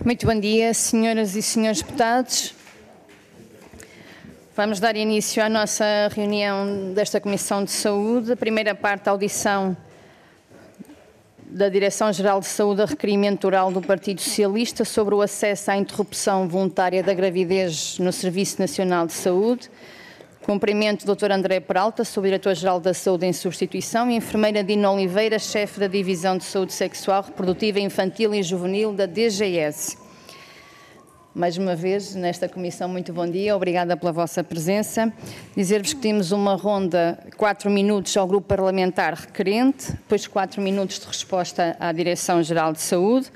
Muito bom dia, senhoras e senhores deputados. Vamos dar início à nossa reunião desta Comissão de Saúde. A primeira parte, a audição da Direção-Geral de Saúde a requerimento oral do Partido Socialista sobre o acesso à interrupção voluntária da gravidez no Serviço Nacional de Saúde. Cumprimento do Dr. André Peralta, Subdiretor-Geral da Saúde em substituição, e a enfermeira Dina Oliveira, chefe da Divisão de Saúde Sexual, Reprodutiva, Infantil e Juvenil da DGS. Mais uma vez, nesta comissão, muito bom dia, obrigada pela vossa presença. Dizer-vos que temos uma ronda, 4 minutos ao grupo parlamentar requerente, depois 4 minutos de resposta à Direção-Geral de Saúde,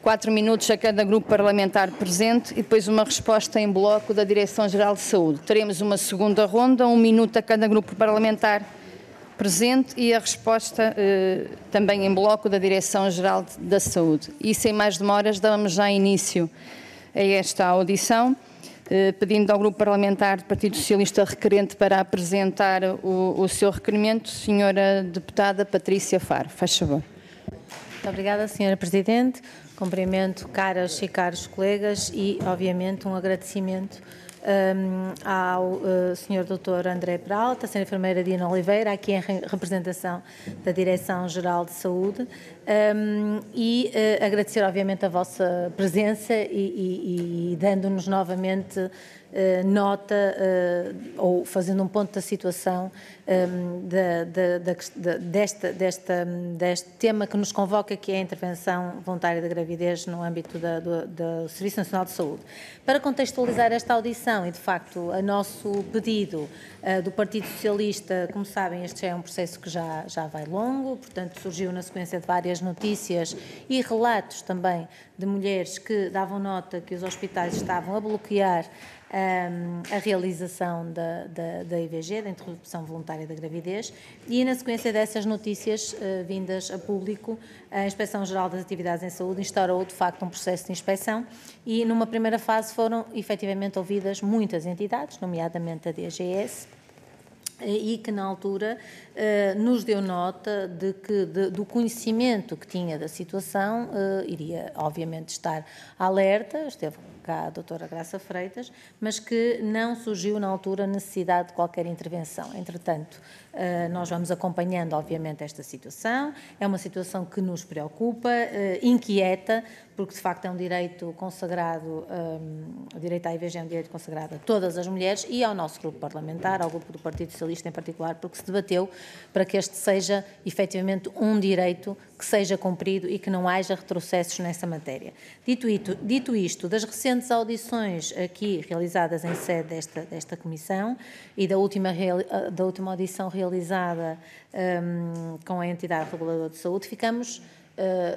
4 minutos a cada grupo parlamentar presente e depois uma resposta em bloco da Direção-Geral de Saúde. Teremos uma segunda ronda, 1 minuto a cada grupo parlamentar presente e a resposta também em bloco da Direção-Geral da Saúde. E sem mais demoras, damos já início a esta audição, pedindo ao grupo parlamentar do Partido Socialista requerente para apresentar o seu requerimento, senhora deputada Patrícia Faro. Faz favor. Muito obrigada, senhora Presidente. Cumprimento caras e caros colegas e, obviamente, um agradecimento ao Sr. Dr. André Peralta, a Sra. Enfermeira Dina Oliveira, aqui em representação da Direção-Geral de Saúde, e agradecer, obviamente, a vossa presença e dando-nos novamente nota ou fazendo um ponto da situação deste tema que nos convoca, que é a intervenção voluntária da gravidez no âmbito do Serviço Nacional de Saúde. Para contextualizar esta audição e, de facto, a nosso pedido do Partido Socialista, como sabem, este já é um processo que já vai longo, portanto, surgiu na sequência de várias notícias e relatos também de mulheres que davam nota que os hospitais estavam a bloquear a realização da IVG, da interrupção voluntária da gravidez, e na sequência dessas notícias vindas a público, a Inspeção-Geral das Atividades em Saúde instaurou de facto um processo de inspeção e numa primeira fase foram efetivamente ouvidas muitas entidades, nomeadamente a DGS, e que na altura nos deu nota do conhecimento que tinha da situação, iria obviamente estar alerta, esteve cá a doutora Graça Freitas, mas que não surgiu na altura necessidade de qualquer intervenção. Entretanto, nós vamos acompanhando obviamente esta situação, é uma situação que nos preocupa, inquieta, porque de facto é um direito consagrado, o direito à IVG é um direito consagrado a todas as mulheres e ao nosso grupo parlamentar, ao grupo do Partido Socialista em particular, porque se debateu para que este seja efetivamente um direito que seja cumprido e que não haja retrocessos nessa matéria. Dito isto, das recentes audições aqui realizadas em sede desta Comissão e da última audição realizada com a entidade reguladora de saúde, ficamos,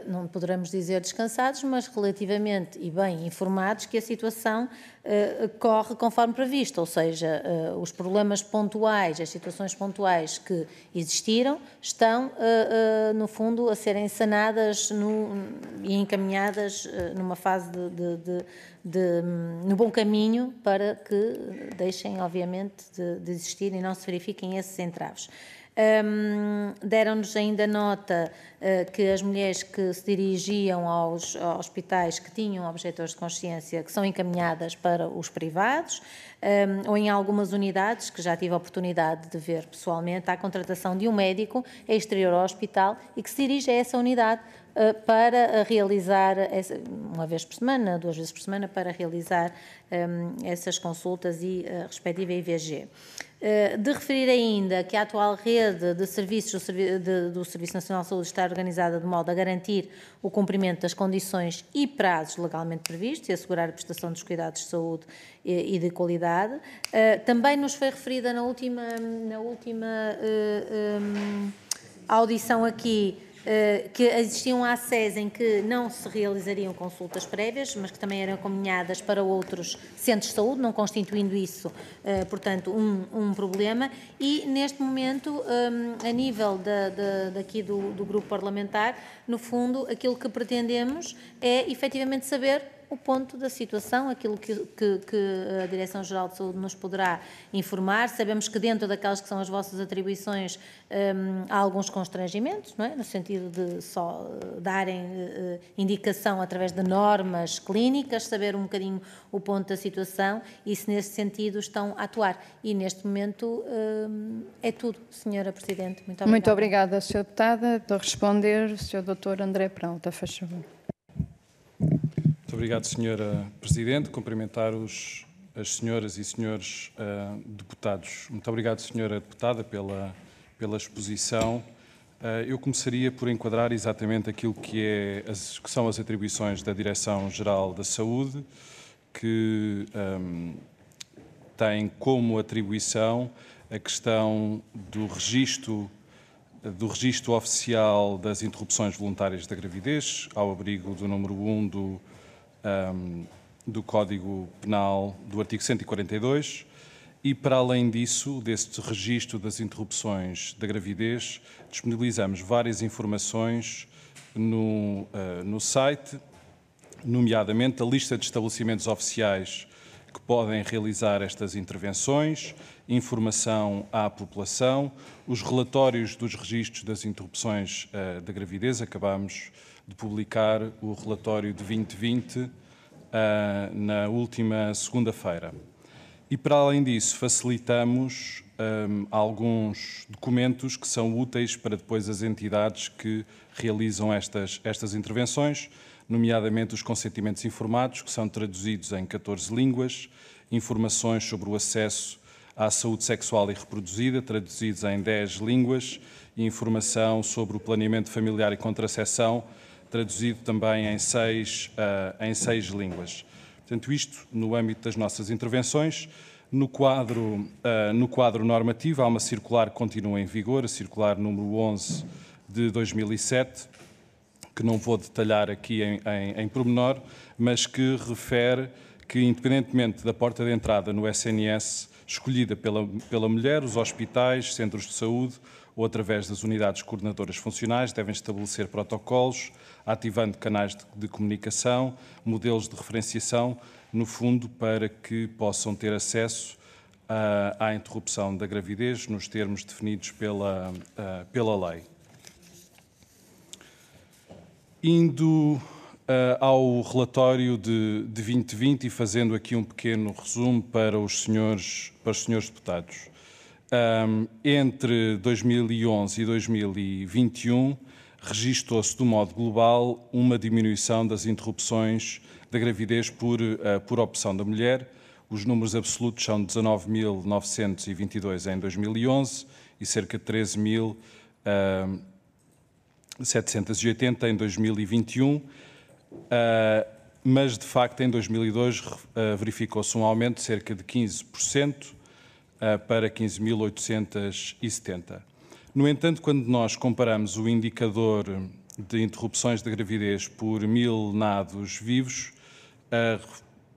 não poderemos dizer descansados, mas relativamente e bem informados que a situação corre conforme previsto, ou seja, os problemas pontuais, as situações pontuais que existiram estão, no fundo, a serem sanadas e encaminhadas numa fase no bom caminho para que deixem, obviamente, de existir e não se verifiquem esses entraves. Deram-nos ainda nota que as mulheres que se dirigiam aos hospitais que tinham objetores de consciência que são encaminhadas para os privados, ou em algumas unidades, que já tive a oportunidade de ver pessoalmente, há a contratação de um médico exterior ao hospital e que se dirige a essa unidade para realizar, uma vez por semana, 2 vezes por semana, para realizar essas consultas e a respectiva IVG. De referir ainda que a atual rede de serviços do Serviço Nacional de Saúde está organizada de modo a garantir o cumprimento das condições e prazos legalmente previstos e assegurar a prestação dos cuidados de saúde e de qualidade. Também nos foi referida na última audição aqui que existiam ACES em que não se realizariam consultas prévias, mas que também eram encaminhadas para outros centros de saúde, não constituindo isso, portanto, um problema. E, neste momento, a nível daqui do grupo parlamentar, no fundo, aquilo que pretendemos é, efetivamente, saber o ponto da situação, aquilo que a Direção-Geral de Saúde nos poderá informar. Sabemos que dentro daquelas que são as vossas atribuições há alguns constrangimentos, não é? No sentido de só darem indicação através de normas clínicas, saber um bocadinho o ponto da situação e se nesse sentido estão a atuar. E neste momento é tudo, Senhora Presidente. Muito obrigada. Muito obrigada, Sra. Deputada. Para responder, o Sr. Dr. André Peralta, faz favor. Muito obrigado, Sra. Presidente. Cumprimentar as senhoras e senhores deputados. Muito obrigado, Sra. Deputada, pela exposição. Eu começaria por enquadrar exatamente aquilo que são as atribuições da Direção-Geral da Saúde, que tem como atribuição a questão do registro oficial das interrupções voluntárias da gravidez, ao abrigo do número 1 do Código Penal, do artigo 142, e para além disso, deste registro das interrupções da gravidez, disponibilizamos várias informações no site, nomeadamente a lista de estabelecimentos oficiais que podem realizar estas intervenções, informação à população, os relatórios dos registros das interrupções da gravidez. Acabamos de publicar o relatório de 2020 na última segunda-feira. E, para além disso, facilitamos alguns documentos que são úteis para depois as entidades que realizam estas intervenções, nomeadamente os consentimentos informados, que são traduzidos em 14 línguas, informações sobre o acesso à saúde sexual e reproduzida, traduzidos em 10 línguas, e informação sobre o planeamento familiar e contracepção, traduzido também em 6 línguas. Portanto, isto no âmbito das nossas intervenções. No quadro normativo, há uma circular que continua em vigor, a circular número 11 de 2007, que não vou detalhar aqui em pormenor, mas que refere que, independentemente da porta de entrada no SNS escolhida pela mulher, os hospitais, centros de saúde ou através das unidades coordenadoras funcionais devem estabelecer protocolos, ativando canais de comunicação, modelos de referenciação, no fundo, para que possam ter acesso à interrupção da gravidez nos termos definidos pela lei. Indo ao relatório de 2020 e fazendo aqui um pequeno resumo para os senhores deputados. Entre 2011 e 2021, registou-se, de modo global, uma diminuição das interrupções da gravidez por opção da mulher. Os números absolutos são 19.922 em 2011 e cerca de 13.780 em 2021. Mas, de facto, em 2002 verificou-se um aumento de cerca de 15% para 15.870. No entanto, quando nós comparamos o indicador de interrupções da gravidez por 1000 nados vivos,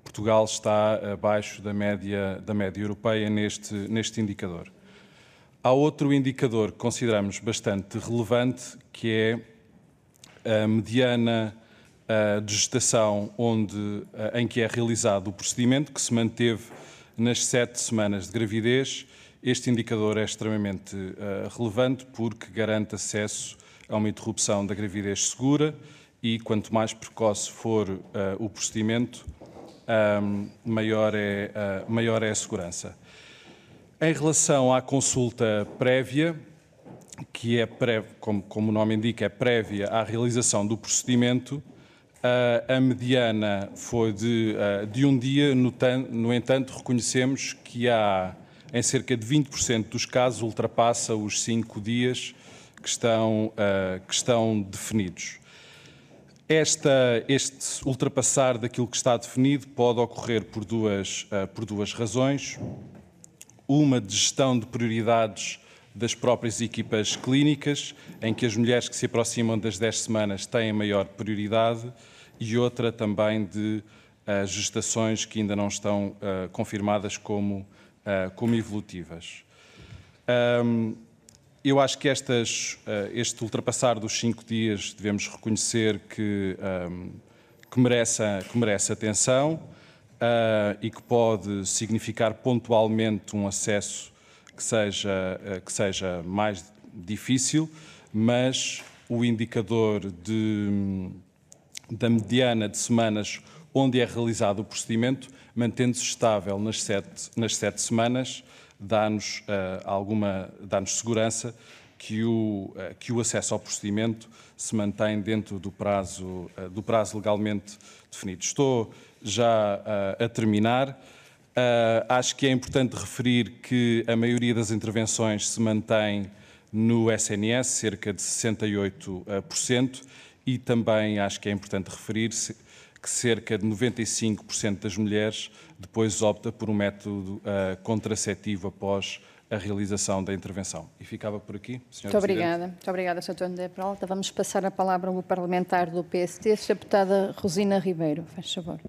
Portugal está abaixo da média europeia neste indicador. Há outro indicador que consideramos bastante relevante, que é a mediana de gestação em que é realizado o procedimento, que se manteve nas 7 semanas de gravidez. Este indicador é extremamente relevante porque garante acesso a uma interrupção da gravidez segura e quanto mais precoce for o procedimento, maior é a segurança. Em relação à consulta prévia, que é como o nome indica, é prévia à realização do procedimento, a mediana foi de um dia. No entanto, reconhecemos que em cerca de 20% dos casos, ultrapassa os 5 dias que estão definidos. Este ultrapassar daquilo que está definido pode ocorrer por duas razões. Uma de gestão de prioridades das próprias equipas clínicas, em que as mulheres que se aproximam das 10 semanas têm maior prioridade, e outra também de gestações que ainda não estão confirmadas como evolutivas. Eu acho que este ultrapassar dos 5 dias devemos reconhecer que merece atenção e que pode significar pontualmente um acesso que seja mais difícil, mas o indicador da mediana de semanas onde é realizado o procedimento, mantendo-se estável nas sete semanas, dá-nos segurança que o acesso ao procedimento se mantém dentro do prazo legalmente definido. Estou já a terminar. Acho que é importante referir que a maioria das intervenções se mantém no SNS, cerca de 68%, e também acho que é importante referir que cerca de 95% das mulheres depois opta por um método contraceptivo após a realização da intervenção. E ficava por aqui, Sra. Muito obrigada. Muito obrigada, Sr. André Peralta. Vamos passar a palavra ao parlamentar do PST, Sra. Deputada Rosina Ribeiro. Faz favor.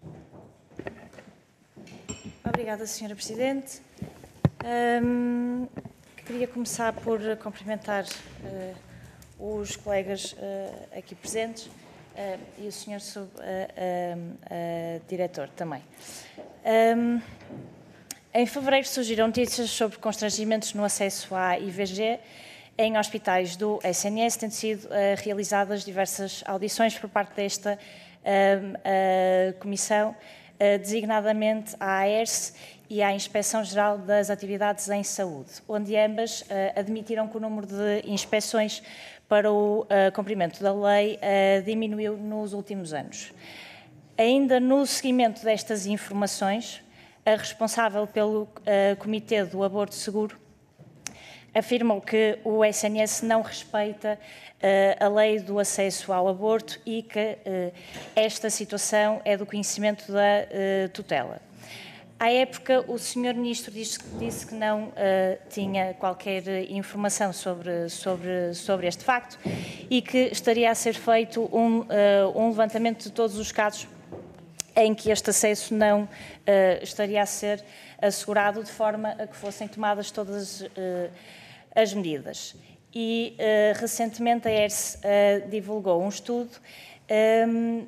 Obrigada, Sra. Presidente. Queria começar por cumprimentar os colegas aqui presentes e o Sr. Diretor também. Em fevereiro surgiram notícias sobre constrangimentos no acesso à IVG em hospitais do SNS, tendo sido realizadas diversas audições por parte desta comissão, designadamente à AERS e à Inspeção-Geral das Atividades em Saúde, onde ambas admitiram que o número de inspeções para o cumprimento da lei diminuiu nos últimos anos. Ainda no seguimento destas informações, a responsável pelo Comitê do Aborto Seguro afirmou que o SNS não respeita a lei do acesso ao aborto e que esta situação é do conhecimento da tutela. À época, o Sr. Ministro disse que não tinha qualquer informação sobre este facto e que estaria a ser feito um levantamento de todos os casos em que este acesso não estaria a ser assegurado, de forma a que fossem tomadas todas as medidas. E, recentemente, a AERS divulgou um estudo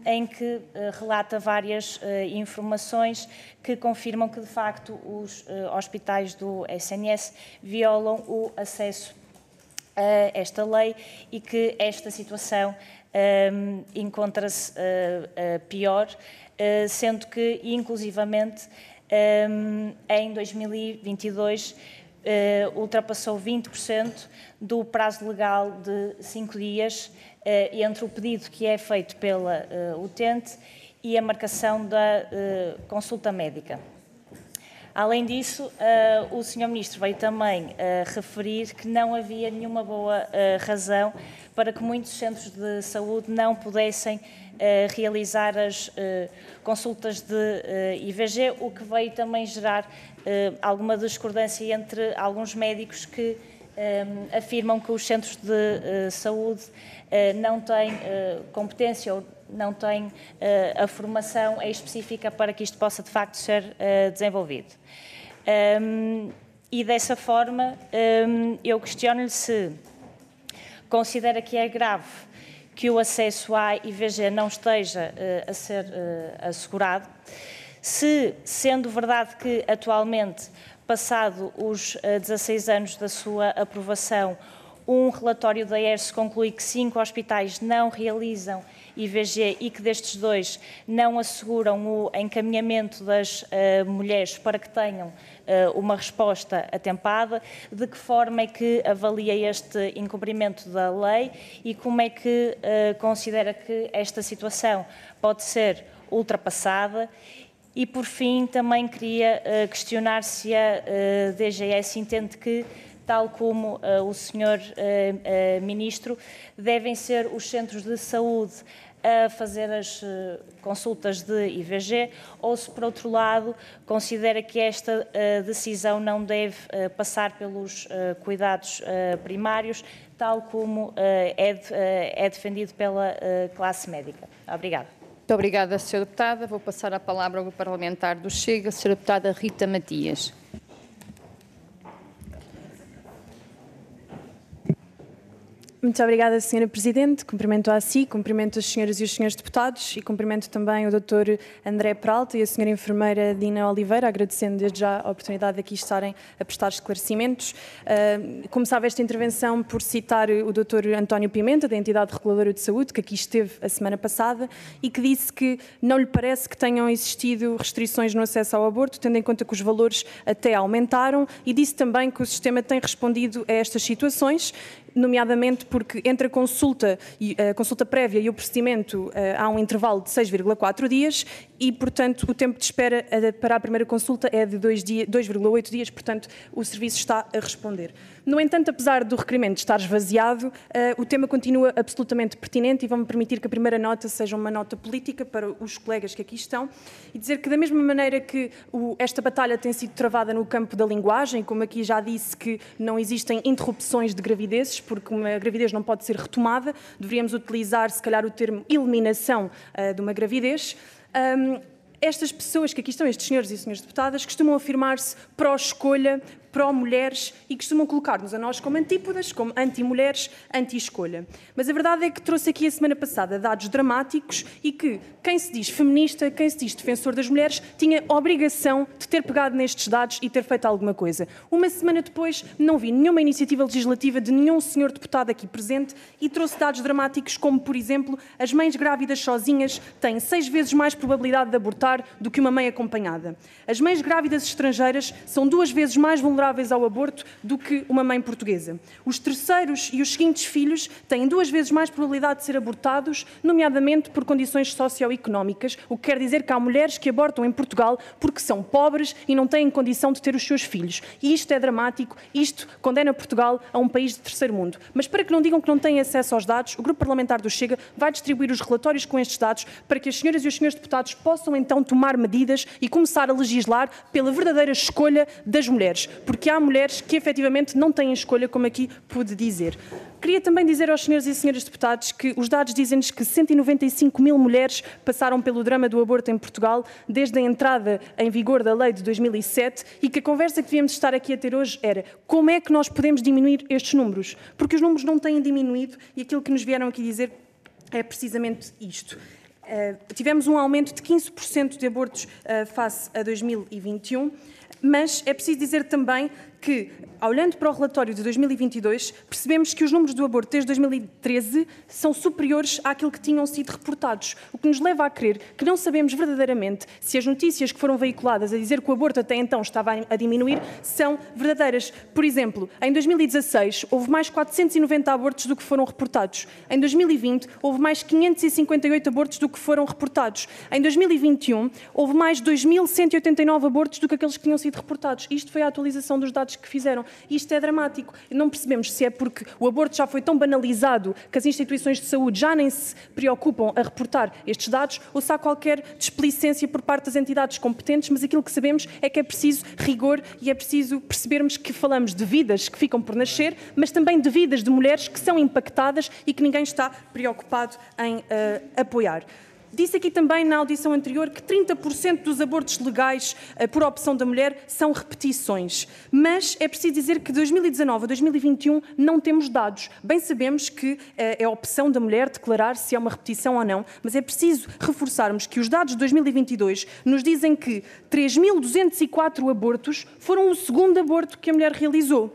em que relata várias informações que confirmam que, de facto, os hospitais do SNS violam o acesso a esta lei e que esta situação encontra-se pior, sendo que, inclusivamente, em 2022 ultrapassou 20% do prazo legal de 5 dias entre o pedido que é feito pela utente e a marcação da consulta médica. Além disso, o Sr. Ministro veio também referir que não havia nenhuma boa razão para que muitos centros de saúde não pudessem realizar as consultas de IVG, o que veio também gerar alguma discordância entre alguns médicos que afirmam que os centros de saúde não têm competência ou não têm a formação específica para que isto possa, de facto, ser desenvolvido. E dessa forma, eu questiono-lhe se considera que é grave que o acesso à IVG não esteja a ser assegurado, se, sendo verdade que atualmente, passado os 16 anos da sua aprovação, um relatório da AERS conclui que 5 hospitais não realizam IVG e que destes 2 não asseguram o encaminhamento das mulheres para que tenham uma resposta atempada, de que forma é que avalia este incumprimento da lei e como é que considera que esta situação pode ser ultrapassada? E, por fim, também queria questionar se a DGS entende que, tal como o Sr. Ministro, devem ser os centros de saúde a fazer as consultas de IVG ou se, por outro lado, considera que esta decisão não deve passar pelos cuidados primários, tal como é defendido pela classe médica. Obrigada. Muito obrigada, Sra. Deputada. Vou passar a palavra ao parlamentar do Chega, Sra. Deputada Rita Matias. Muito obrigada, Sra. Presidente. Cumprimento a si, cumprimento as senhoras e os senhores deputados e cumprimento também o Dr. André Peralta e a Sra. Enfermeira Dina Oliveira, agradecendo desde já a oportunidade de aqui estarem a prestar esclarecimentos. Começava esta intervenção por citar o Dr. António Pimenta, da Entidade Reguladora de Saúde, que aqui esteve a semana passada e que disse que não lhe parece que tenham existido restrições no acesso ao aborto, tendo em conta que os valores até aumentaram, e disse também que o sistema tem respondido a estas situações, nomeadamente porque entre a consulta prévia e o procedimento há um intervalo de 6,4 dias e, portanto, o tempo de espera para a primeira consulta é de 2,8 dias, portanto, o serviço está a responder. No entanto, apesar do requerimento estar esvaziado, o tema continua absolutamente pertinente e vão-me permitir que a primeira nota seja uma nota política para os colegas que aqui estão e dizer que, da mesma maneira que esta batalha tem sido travada no campo da linguagem, como aqui já disse que não existem interrupções de gravidezes, porque uma gravidez não pode ser retomada, deveríamos utilizar, se calhar, o termo eliminação de uma gravidez. Estas pessoas que aqui estão, estes senhores e senhoras deputadas, costumam afirmar-se pró-escolha, pró-mulheres e costumam colocar-nos a nós como antípodas, como anti-mulheres, anti-escolha. Mas a verdade é que trouxe aqui a semana passada dados dramáticos e que quem se diz feminista, quem se diz defensor das mulheres, tinha a obrigação de ter pegado nestes dados e ter feito alguma coisa. Uma semana depois, não vi nenhuma iniciativa legislativa de nenhum senhor deputado aqui presente e trouxe dados dramáticos como, por exemplo, as mães grávidas sozinhas têm 6 vezes mais probabilidade de abortar do que uma mãe acompanhada. As mães grávidas estrangeiras são 2 vezes mais vulneráveis ao aborto do que uma mãe portuguesa. Os terceiros e os seguintes filhos têm 2 vezes mais probabilidade de ser abortados, nomeadamente por condições socioeconómicas, o que quer dizer que há mulheres que abortam em Portugal porque são pobres e não têm condição de ter os seus filhos. E isto é dramático, isto condena Portugal a um país de terceiro mundo. Mas para que não digam que não têm acesso aos dados, o Grupo Parlamentar do Chega vai distribuir os relatórios com estes dados para que as senhoras e os senhores deputados possam então tomar medidas e começar a legislar pela verdadeira escolha das mulheres. Porque há mulheres que efetivamente não têm escolha, como aqui pude dizer. Queria também dizer aos senhores e senhoras deputados que os dados dizem-nos que 195 mil mulheres passaram pelo drama do aborto em Portugal desde a entrada em vigor da lei de 2007 e que a conversa que devíamos estar aqui a ter hoje era como é que nós podemos diminuir estes números? Porque os números não têm diminuído e aquilo que nos vieram aqui dizer é precisamente isto. Tivemos um aumento de 15% de abortos face a 2021, mas é preciso dizer também que, olhando para o relatório de 2022, percebemos que os números do aborto desde 2013 são superiores àquilo que tinham sido reportados, o que nos leva a crer que não sabemos verdadeiramente se as notícias que foram veiculadas a dizer que o aborto até então estava a diminuir são verdadeiras. Por exemplo, em 2016 houve mais 490 abortos do que foram reportados. Em 2020 houve mais 558 abortos do que foram reportados. Em 2021 houve mais 2.189 abortos do que aqueles que tinham sido reportados. Isto foi a atualização dos dados que fizeram. Isto é dramático. Não percebemos se é porque o aborto já foi tão banalizado que as instituições de saúde já nem se preocupam a reportar estes dados ou se há qualquer desplicência por parte das entidades competentes, mas aquilo que sabemos é que é preciso rigor e é preciso percebermos que falamos de vidas que ficam por nascer, mas também de vidas de mulheres que são impactadas e que ninguém está preocupado em apoiar. Disse aqui também na audição anterior que 30% dos abortos legais por opção da mulher são repetições. Mas é preciso dizer que de 2019 a 2021 não temos dados. Bem sabemos que é a opção da mulher declarar se é uma repetição ou não, mas é preciso reforçarmos que os dados de 2022 nos dizem que 3.204 abortos foram o segundo aborto que a mulher realizou.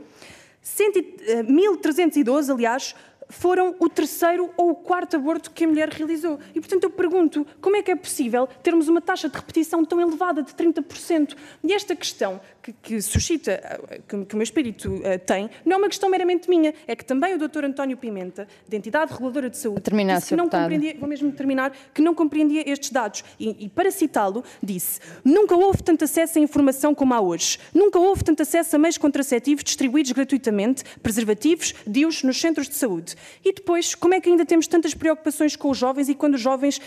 1.312, aliás, foram o terceiro ou o quarto aborto que a mulher realizou. E, portanto, eu pergunto, como é que é possível termos uma taxa de repetição tão elevada de 30%? E esta questão que suscita, que o meu espírito tem, não é uma questão meramente minha, é que também o Dr. António Pimenta, da Entidade Reguladora de Saúde, disse que não compreendia, vou mesmo terminar, que não compreendia estes dados. E para citá-lo, disse: nunca houve tanto acesso à informação como há hoje. Nunca houve tanto acesso a meios contraceptivos distribuídos gratuitamente, preservativos, DIUs, nos centros de saúde. E depois, como é que ainda temos tantas preocupações com os jovens e quando os jovens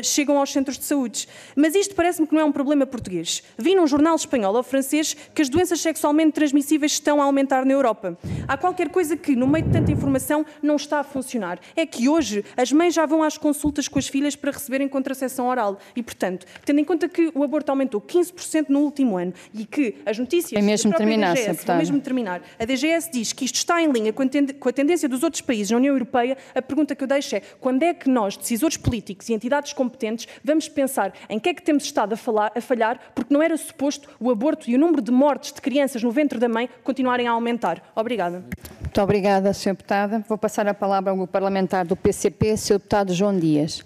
chegam aos centros de saúde? Mas isto parece-me que não é um problema português. Vi num jornal espanhol ou francês que as doenças sexualmente transmissíveis estão a aumentar na Europa. Há qualquer coisa que, no meio de tanta informação, não está a funcionar. É que hoje as mães já vão às consultas com as filhas para receberem contracepção oral. E, portanto, tendo em conta que o aborto aumentou 15% no último ano e que as notícias... É mesmo terminar, DGS, vou mesmo terminar. A DGS diz que isto está em linha com a tendência dos outros paíes na União Europeia, a pergunta que eu deixo é: quando é que nós, decisores políticos e entidades competentes, vamos pensar em que é que temos estado a falhar, porque não era suposto o aborto e o número de mortes de crianças no ventre da mãe continuarem a aumentar? Obrigada. Muito obrigada, Sra. Deputada. Vou passar a palavra ao grupo parlamentar do PCP, Sr. Deputado João Dias.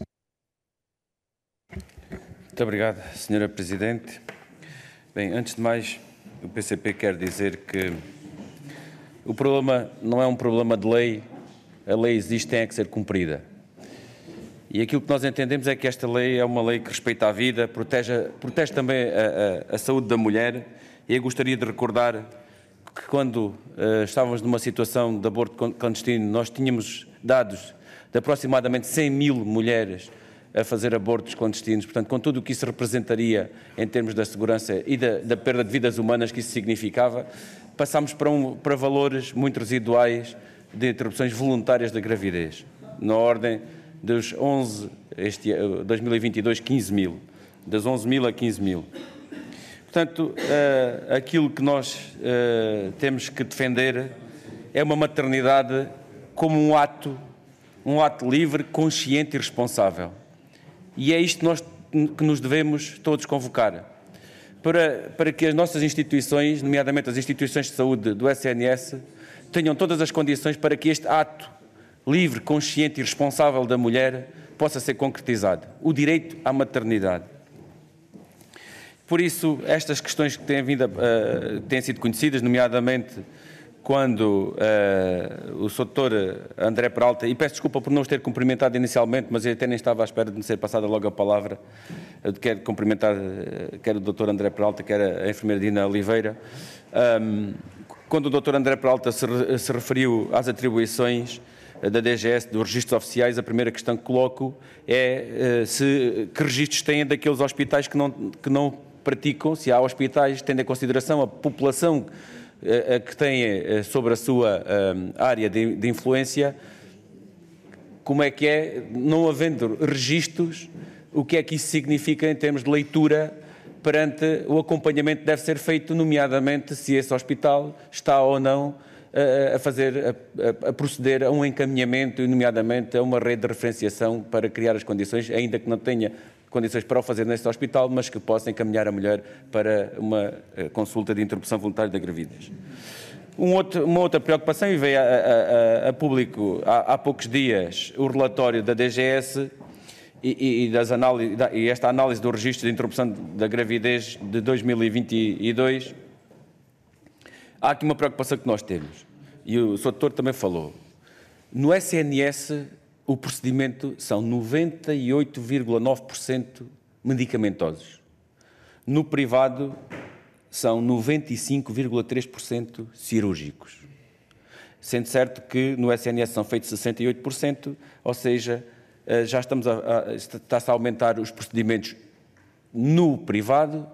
Muito obrigado, Sra. Presidente. Bem, antes de mais, o PCP quer dizer que o problema não é um problema de lei, a lei existe, tem que ser cumprida. E aquilo que nós entendemos é que esta lei é uma lei que respeita a vida, protege também a saúde da mulher, e eu gostaria de recordar que quando estávamos numa situação de aborto clandestino, nós tínhamos dados de aproximadamente 100 mil mulheres a fazer abortos clandestinos, portanto, com tudo o que isso representaria em termos da segurança e da perda de vidas humanas que isso significava, passámos para valores muito residuais de interrupções voluntárias da gravidez, na ordem dos 2022, 15 mil, das 11 mil a 15 mil. Portanto, aquilo que nós temos que defender é uma maternidade como um ato livre, consciente e responsável. E é isto que nos devemos todos convocar, para que as nossas instituições, nomeadamente as instituições de saúde do SNS, tenham todas as condições para que este ato livre, consciente e responsável da mulher possa ser concretizado, o direito à maternidade. Por isso, estas questões que têm sido conhecidas, nomeadamente quando o Sr. Dr. André Peralta, e peço desculpa por não os ter cumprimentado inicialmente, mas eu até nem estava à espera de me ser passada logo a palavra, eu quero cumprimentar quer o Dr. André Peralta, quer a enfermeira Dina Oliveira. Quando o Dr. André Peralta se referiu às atribuições da DGS, dos registros oficiais, a primeira questão que coloco é que registros têm daqueles hospitais que não praticam, se há hospitais tendo em consideração a população que têm sobre a sua área de influência, como é que é, não havendo registros, o que é que isso significa em termos de leitura perante o acompanhamento que deve ser feito, nomeadamente se esse hospital está ou não a proceder a um encaminhamento e, nomeadamente, a uma rede de referenciação para criar as condições, ainda que não tenha condições para o fazer neste hospital, mas que possa encaminhar a mulher para uma consulta de interrupção voluntária da gravidez. Uma outra preocupação, e veio a público há poucos dias o relatório da DGS e esta análise do registro de interrupção da gravidez de 2022, há aqui uma preocupação que nós temos, e o Sr. Doutor também falou. No SNS, o procedimento são 98,9% medicamentosos. No privado, são 95,3% cirúrgicos. Sendo certo que no SNS são feitos 68%, ou seja, já está-se a aumentar os procedimentos no privado,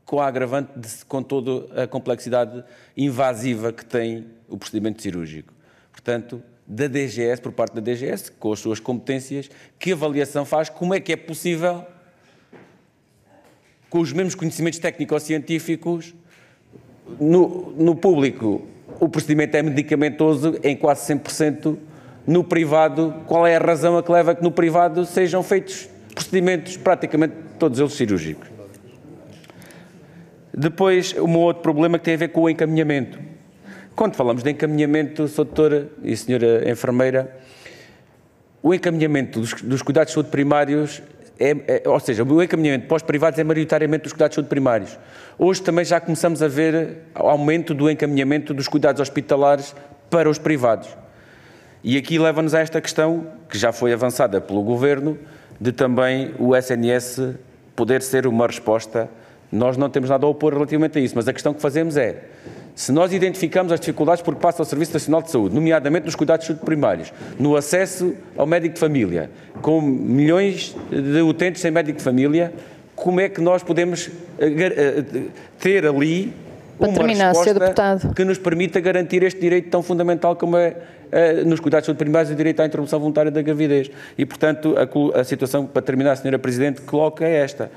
com a agravante com toda a complexidade invasiva que tem o procedimento cirúrgico. Portanto, da DGS, por parte da DGS, com as suas competências, que avaliação faz, como é que é possível, com os mesmos conhecimentos técnico-científicos, no público o procedimento é medicamentoso em quase 100%, no privado, qual é a razão a que leva a que no privado sejam feitos procedimentos praticamente todos eles cirúrgicos? Depois, um outro problema que tem a ver com o encaminhamento. Quando falamos de encaminhamento, Sra. Doutora e Sra. Enfermeira, o encaminhamento dos cuidados de saúde primários, ou seja, o encaminhamento para os privados é maioritariamente dos cuidados de saúde primários. Hoje também já começamos a ver aumento do encaminhamento dos cuidados hospitalares para os privados. E aqui leva-nos a esta questão, que já foi avançada pelo Governo, de também o SNS poder ser uma resposta. Nós não temos nada a opor relativamente a isso, mas a questão que fazemos é, se nós identificamos as dificuldades por que passa o Serviço Nacional de Saúde, nomeadamente nos cuidados de saúde primários, no acesso ao médico de família, com milhões de utentes sem médico de família, como é que nós podemos ter ali uma resposta que nos permita garantir este direito tão fundamental como é nos cuidados de saúde primários o direito à interrupção voluntária da gravidez. E, portanto, a situação, para terminar, Sra. Presidente, que coloca é esta.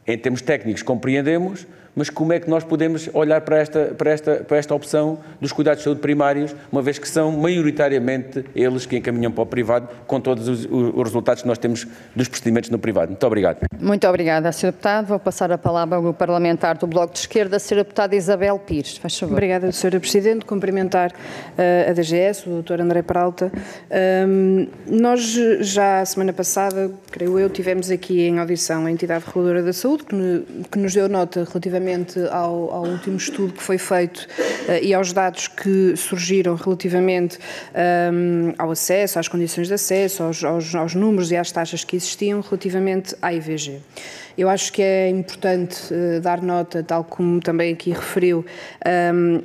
Em termos técnicos compreendemos, mas como é que nós podemos olhar para esta opção dos cuidados de saúde primários, uma vez que são maioritariamente eles que encaminham para o privado, com todos os resultados que nós temos dos procedimentos no privado. Muito obrigado. Muito obrigada, Sr. Deputado. Vou passar a palavra ao Grupo Parlamentar do Bloco de Esquerda, a Sra. Deputada Isabel Pires. Faz favor. Obrigada, Sra. Presidente. Cumprimentar a DGS, o Dr. André Peralta. Nós já a semana passada, creio eu, tivemos aqui em audição a entidade reguladora da saúde, que nos deu nota relativamente ao último estudo que foi feito e aos dados que surgiram relativamente ao acesso, às condições de acesso, aos números e às taxas que existiam relativamente à IVG. Eu acho que é importante dar nota, tal como também aqui referiu,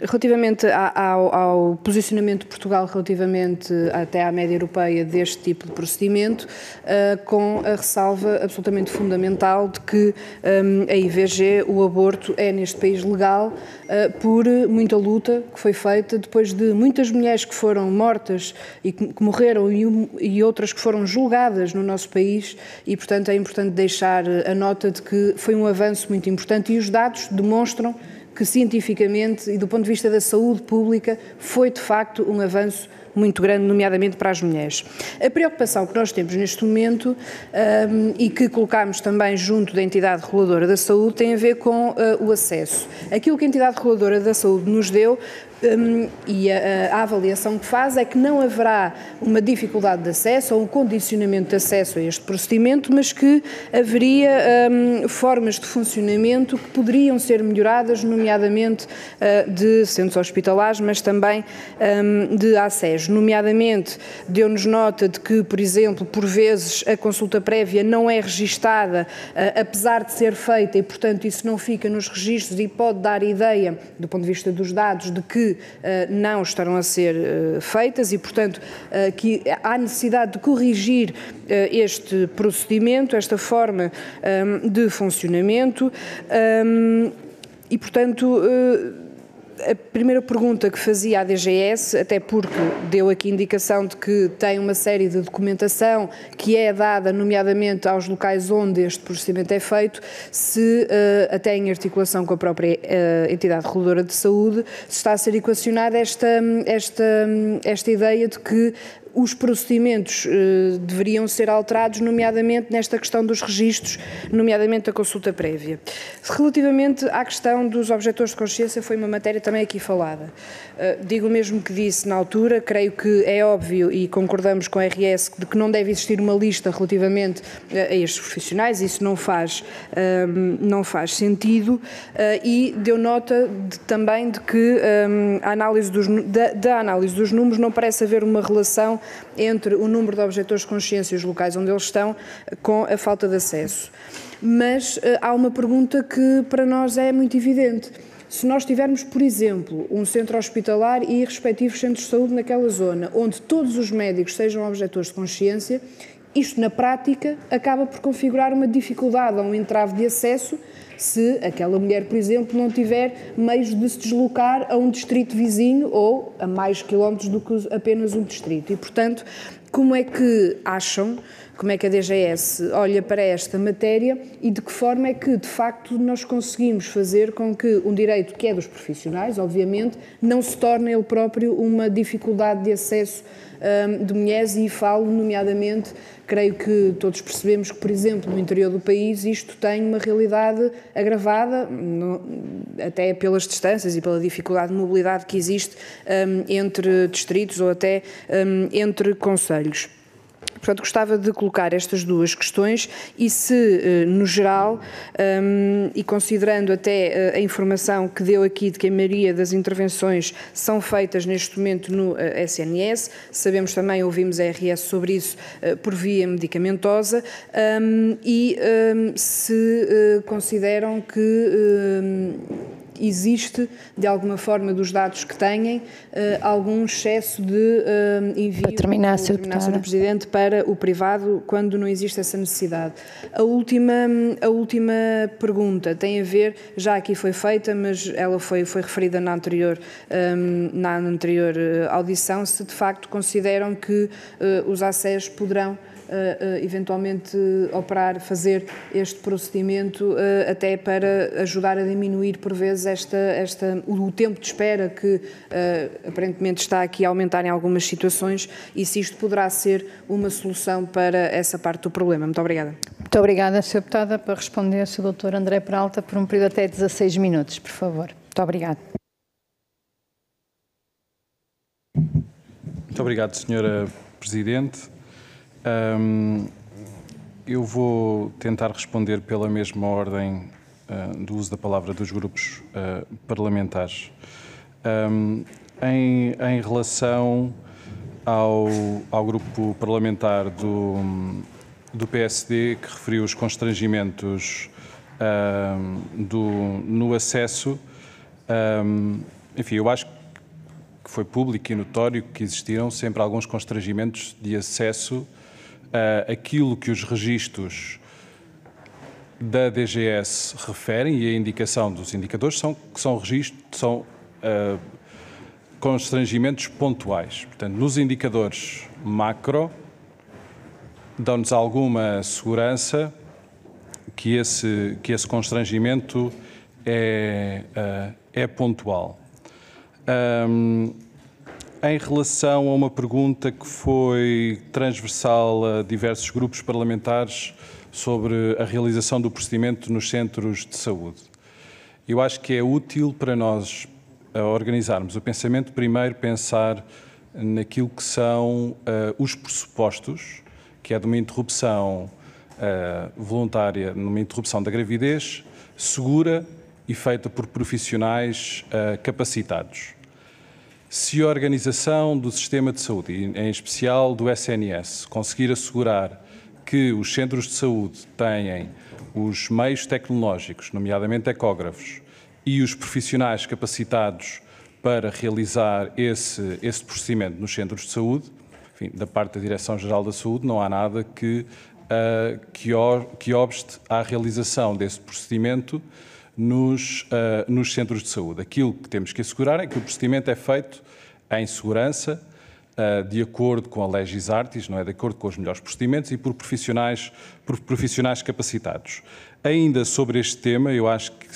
relativamente ao posicionamento de Portugal relativamente até à média europeia deste tipo de procedimento, com a ressalva absolutamente fundamental de que a IVG, o aborto, é neste país legal por muita luta que foi feita depois de muitas mulheres que foram mortas e que morreram e outras que foram julgadas no nosso país e, portanto, é importante deixar a nota de que foi um avanço muito importante e os dados demonstram que cientificamente e do ponto de vista da saúde pública foi de facto um avanço muito grande, nomeadamente para as mulheres. A preocupação que nós temos neste momento e que colocamos também junto da entidade reguladora da saúde tem a ver com o acesso. Aquilo que a entidade reguladora da saúde nos deu e a avaliação que faz é que não haverá uma dificuldade de acesso ou um condicionamento de acesso a este procedimento, mas que haveria formas de funcionamento que poderiam ser melhoradas, nomeadamente de centros hospitalares, mas também de acesso. Nomeadamente, deu-nos nota de que, por exemplo, por vezes a consulta prévia não é registada, apesar de ser feita, e, portanto, isso não fica nos registros e pode dar ideia, do ponto de vista dos dados, de que não estarão a ser feitas e, portanto, que há necessidade de corrigir este procedimento, esta forma de funcionamento e, portanto, a primeira pergunta que fazia à DGS, até porque deu aqui indicação de que tem uma série de documentação que é dada, nomeadamente aos locais onde este procedimento é feito, se, até em articulação com a própria entidade reguladora de saúde, se está a ser equacionada esta ideia de que os procedimentos deveriam ser alterados, nomeadamente nesta questão dos registros, nomeadamente a consulta prévia. Relativamente à questão dos objetores de consciência, foi uma matéria também aqui falada. Digo o mesmo que disse na altura, creio que é óbvio e concordamos com a RS de que não deve existir uma lista relativamente a estes profissionais, isso não faz sentido e deu nota também de que a análise da análise dos números não parece haver uma relação entre o número de objetores de consciência e os locais onde eles estão com a falta de acesso. Mas há uma pergunta que para nós é muito evidente. Se nós tivermos, por exemplo, um centro hospitalar e respectivos centros de saúde naquela zona, onde todos os médicos sejam objetores de consciência, isto na prática acaba por configurar uma dificuldade ou um entrave de acesso se aquela mulher, por exemplo, não tiver meios de se deslocar a um distrito vizinho ou a mais quilómetros do que apenas um distrito. E, portanto, como é que acham, como é que a DGS olha para esta matéria e de que forma é que, de facto, nós conseguimos fazer com que um direito que é dos profissionais, obviamente, não se torne ele próprio uma dificuldade de acesso de mulheres e falo, nomeadamente, creio que todos percebemos que, por exemplo, no interior do país isto tem uma realidade agravada, até pelas distâncias e pela dificuldade de mobilidade que existe entre distritos ou até entre concelhos. Portanto, gostava de colocar estas duas questões e se, no geral, e considerando até a informação que deu aqui de que a maioria das intervenções são feitas neste momento no SNS, sabemos também, ouvimos a RS sobre isso, por via medicamentosa, e se consideram que existe, de alguma forma, dos dados que têm, algum excesso de envio, para terminar, Sr. Presidente, para o privado, quando não existe essa necessidade. A última pergunta tem a ver, já aqui foi feita, mas ela foi referida na anterior audição, se de facto consideram que os acessos poderão eventualmente fazer este procedimento até para ajudar a diminuir por vezes o tempo de espera que aparentemente está aqui a aumentar em algumas situações e se isto poderá ser uma solução para essa parte do problema. Muito obrigada. Muito obrigada, Sra. Deputada. Para responder, Sr. Dr. André Peralta, por um período até 16 minutos, por favor. Muito obrigada. Muito obrigado, Sra. Presidente. Eu vou tentar responder pela mesma ordem do uso da palavra dos grupos parlamentares. Em relação ao grupo parlamentar do PSD, que referiu os constrangimentos no acesso, enfim, eu acho que foi público e notório que existiram sempre alguns constrangimentos de acesso àquilo que os registros da DGS referem e a indicação dos indicadores são constrangimentos pontuais. Portanto, nos indicadores macro, dão-nos alguma segurança que esse constrangimento é pontual. Em relação a uma pergunta que foi transversal a diversos grupos parlamentares sobre a realização do procedimento nos centros de saúde, eu acho que é útil para nós organizarmos o pensamento, primeiro pensar naquilo que são os pressupostos, que é de uma interrupção voluntária, numa interrupção da gravidez, segura e feita por profissionais capacitados. Se a organização do sistema de saúde, em especial do SNS, conseguir assegurar que os centros de saúde têm os meios tecnológicos, nomeadamente ecógrafos, e os profissionais capacitados para realizar esse procedimento nos centros de saúde, enfim, da parte da Direção-Geral da Saúde, não há nada que obste à realização desse procedimento nos centros de saúde. Aquilo que temos que assegurar é que o procedimento é feito em segurança, de acordo com a Legis Artis, não é? De acordo com os melhores procedimentos e por profissionais capacitados. Ainda sobre este tema, eu acho que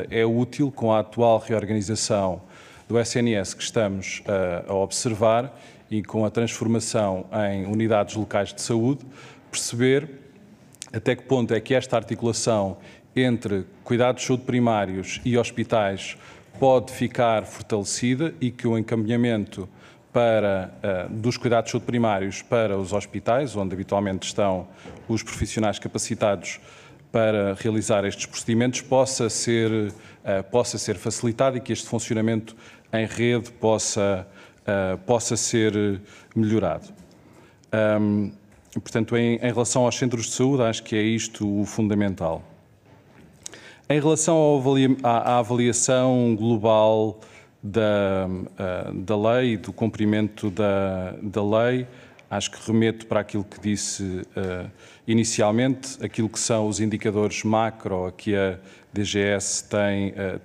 é útil, com a atual reorganização do SNS que estamos a observar e com a transformação em unidades locais de saúde, perceber até que ponto é que esta articulação entre cuidados de saúde primários e hospitais pode ficar fortalecida e que o encaminhamento dos cuidados de saúde primários para os hospitais, onde habitualmente estão os profissionais capacitados para realizar estes procedimentos, possa ser facilitado e que este funcionamento em rede possa ser melhorado. Portanto, em relação aos centros de saúde, acho que é isto o fundamental. Em relação à avaliação global da lei e do cumprimento da lei, acho que remeto para aquilo que disse inicialmente, aquilo que são os indicadores macro a que a DGS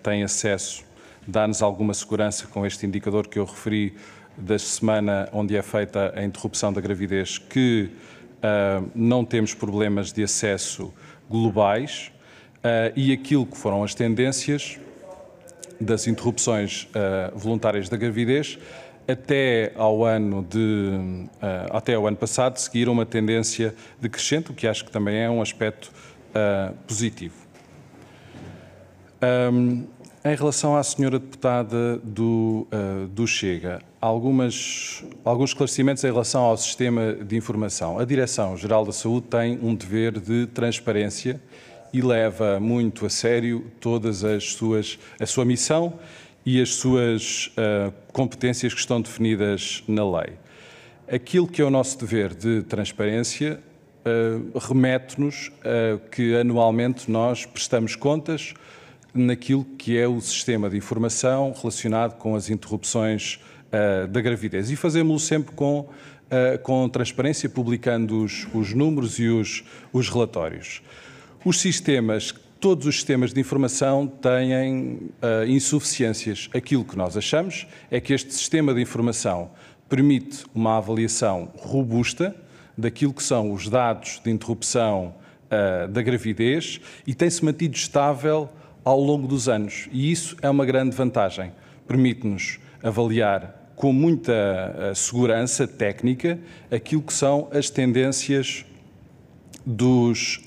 tem acesso, dá-nos alguma segurança com este indicador que eu referi da semana onde é feita a interrupção da gravidez, que não temos problemas de acesso globais e aquilo que foram as tendências das interrupções voluntárias da gravidez até ao ano passado seguiram uma tendência decrescente, o que acho que também é um aspecto positivo. Em relação à senhora deputada do Chega, alguns esclarecimentos em relação ao sistema de informação. A Direção-Geral da Saúde tem um dever de transparência e leva muito a sério todas a sua missão e as suas competências que estão definidas na lei. Aquilo que é o nosso dever de transparência remete-nos a que anualmente nós prestamos contas naquilo que é o sistema de informação relacionado com as interrupções da gravidez. E fazemos-lo sempre com transparência, publicando os números e os relatórios. Todos os sistemas de informação têm insuficiências. Aquilo que nós achamos é que este sistema de informação permite uma avaliação robusta daquilo que são os dados de interrupção da gravidez e tem-se mantido estável ao longo dos anos. E isso é uma grande vantagem. Permite-nos avaliar com muita segurança técnica aquilo que são as tendências dos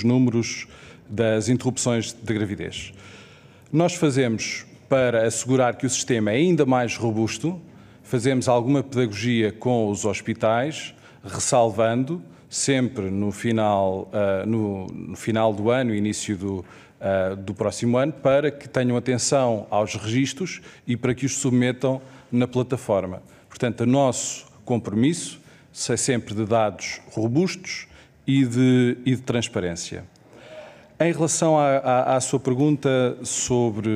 números das interrupções de gravidez. Nós fazemos, para assegurar que o sistema é ainda mais robusto, fazemos alguma pedagogia com os hospitais, ressalvando sempre no final do ano, início do próximo ano, para que tenham atenção aos registros e para que os submetam na plataforma. Portanto, o nosso compromisso é sempre de dados robustos e de transparência. Em relação à sua pergunta sobre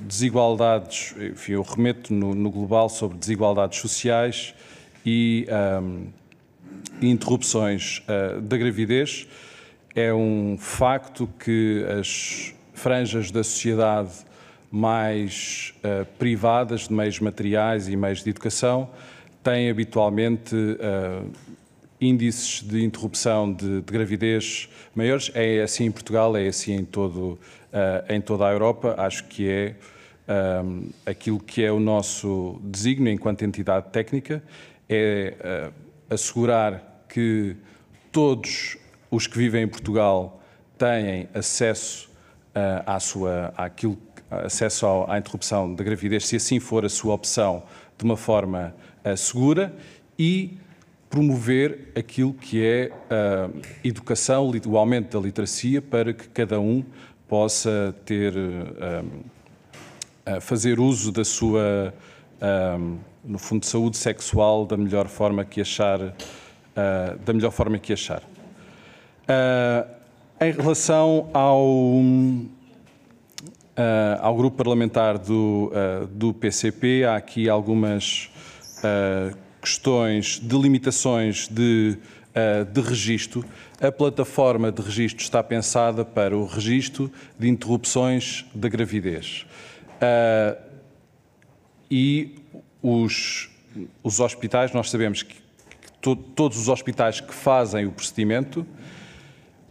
desigualdades, enfim, eu remeto no global sobre desigualdades sociais e interrupções da gravidez, é um facto que as franjas da sociedade mais privadas de meios materiais e meios de educação têm habitualmente índices de interrupção de gravidez maiores. É assim em Portugal, é assim em toda a Europa. Acho que é aquilo que é o nosso desígnio enquanto entidade técnica, é assegurar que todos os que vivem em Portugal têm acesso acesso à interrupção da gravidez, se assim for a sua opção, de uma forma segura, e promover aquilo que é a educação, o aumento da literacia, para que cada um possa fazer uso da sua, no fundo, saúde sexual da melhor forma que achar. Em relação ao grupo parlamentar do PCP, há aqui algumas questões de limitações de registro. A plataforma de registro está pensada para o registro de interrupções da gravidez. E os hospitais, nós sabemos que todos os hospitais que fazem o procedimento,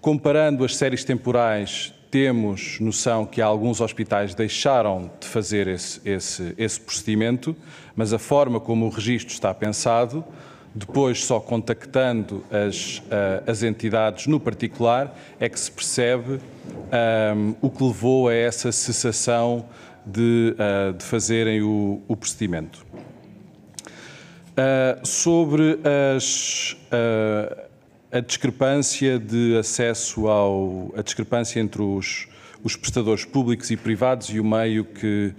comparando as séries temporais, temos noção que alguns hospitais deixaram de fazer esse procedimento, mas a forma como o registro está pensado, depois só contactando as entidades no particular, é que se percebe o que levou a essa cessação de fazerem o procedimento. Sobre a discrepância de acesso a discrepância entre os prestadores públicos e privados e o meio que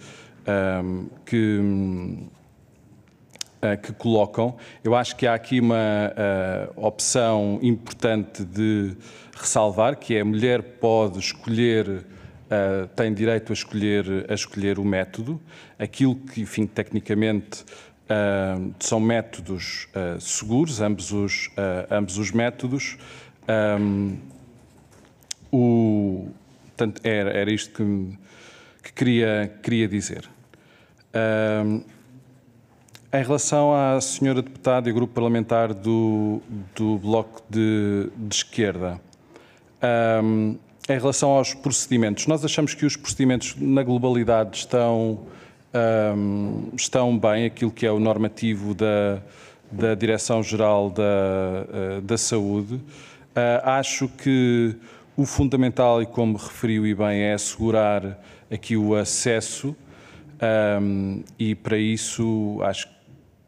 colocam, eu acho que há aqui uma opção importante de ressalvar, que é a mulher pode escolher, tem direito a escolher o método, aquilo que, enfim, tecnicamente são métodos seguros, ambos os métodos. Portanto, era isto que queria dizer. Em relação à senhora deputada e grupo parlamentar do Bloco de Esquerda, em relação aos procedimentos, nós achamos que os procedimentos na globalidade estão bem, aquilo que é o normativo da Direção-Geral da Saúde. Acho que o fundamental, e como referiu e bem, é assegurar aqui o acesso, e para isso acho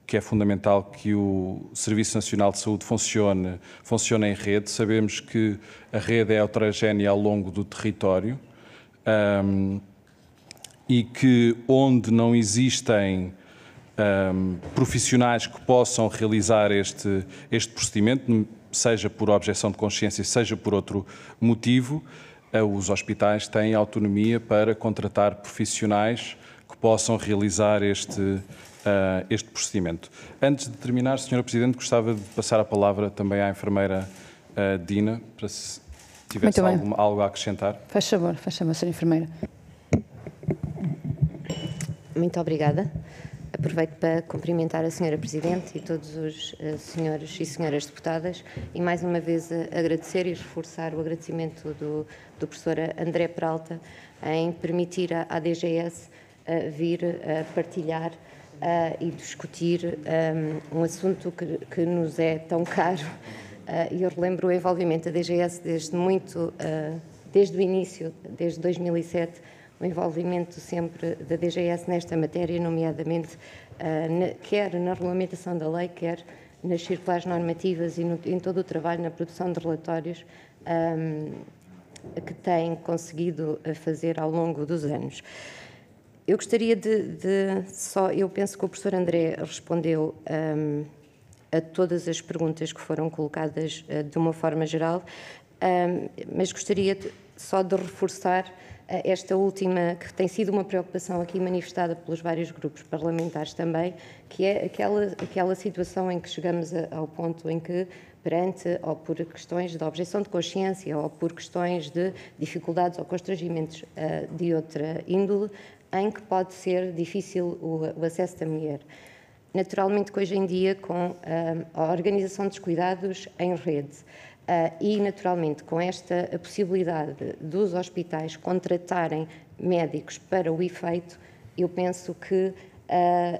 que é fundamental que o Serviço Nacional de Saúde funcione em rede. Sabemos que a rede é heterogénea ao longo do território, e que onde não existem profissionais que possam realizar este procedimento, seja por objeção de consciência, seja por outro motivo, os hospitais têm autonomia para contratar profissionais que possam realizar este procedimento. Antes de terminar, Sra. Presidente, gostava de passar a palavra também à enfermeira Dina, para se tivesse algo a acrescentar. Faz favor, Sra. Enfermeira. Muito obrigada. Aproveito para cumprimentar a Sra. Presidente e todos os senhores e senhoras deputadas e mais uma vez agradecer e reforçar o agradecimento do professor André Peralta em permitir à DGS vir partilhar e discutir um assunto que nos é tão caro. E eu relembro o envolvimento da DGS desde o início, desde 2007, o envolvimento sempre da DGS nesta matéria, nomeadamente quer na regulamentação da lei, quer nas circulares normativas e em todo o trabalho na produção de relatórios que tem conseguido fazer ao longo dos anos. Eu gostaria eu penso que o professor André respondeu a todas as perguntas que foram colocadas de uma forma geral, mas gostaria só de reforçar esta última, que tem sido uma preocupação aqui manifestada pelos vários grupos parlamentares também, que é aquela situação em que chegamos ao ponto em que, ou por questões de objeção de consciência, ou por questões de dificuldades ou constrangimentos de outra índole, em que pode ser difícil o acesso da mulher. Naturalmente que hoje em dia, com a organização dos cuidados em rede, e, naturalmente, com esta possibilidade dos hospitais contratarem médicos para o efeito, eu penso que,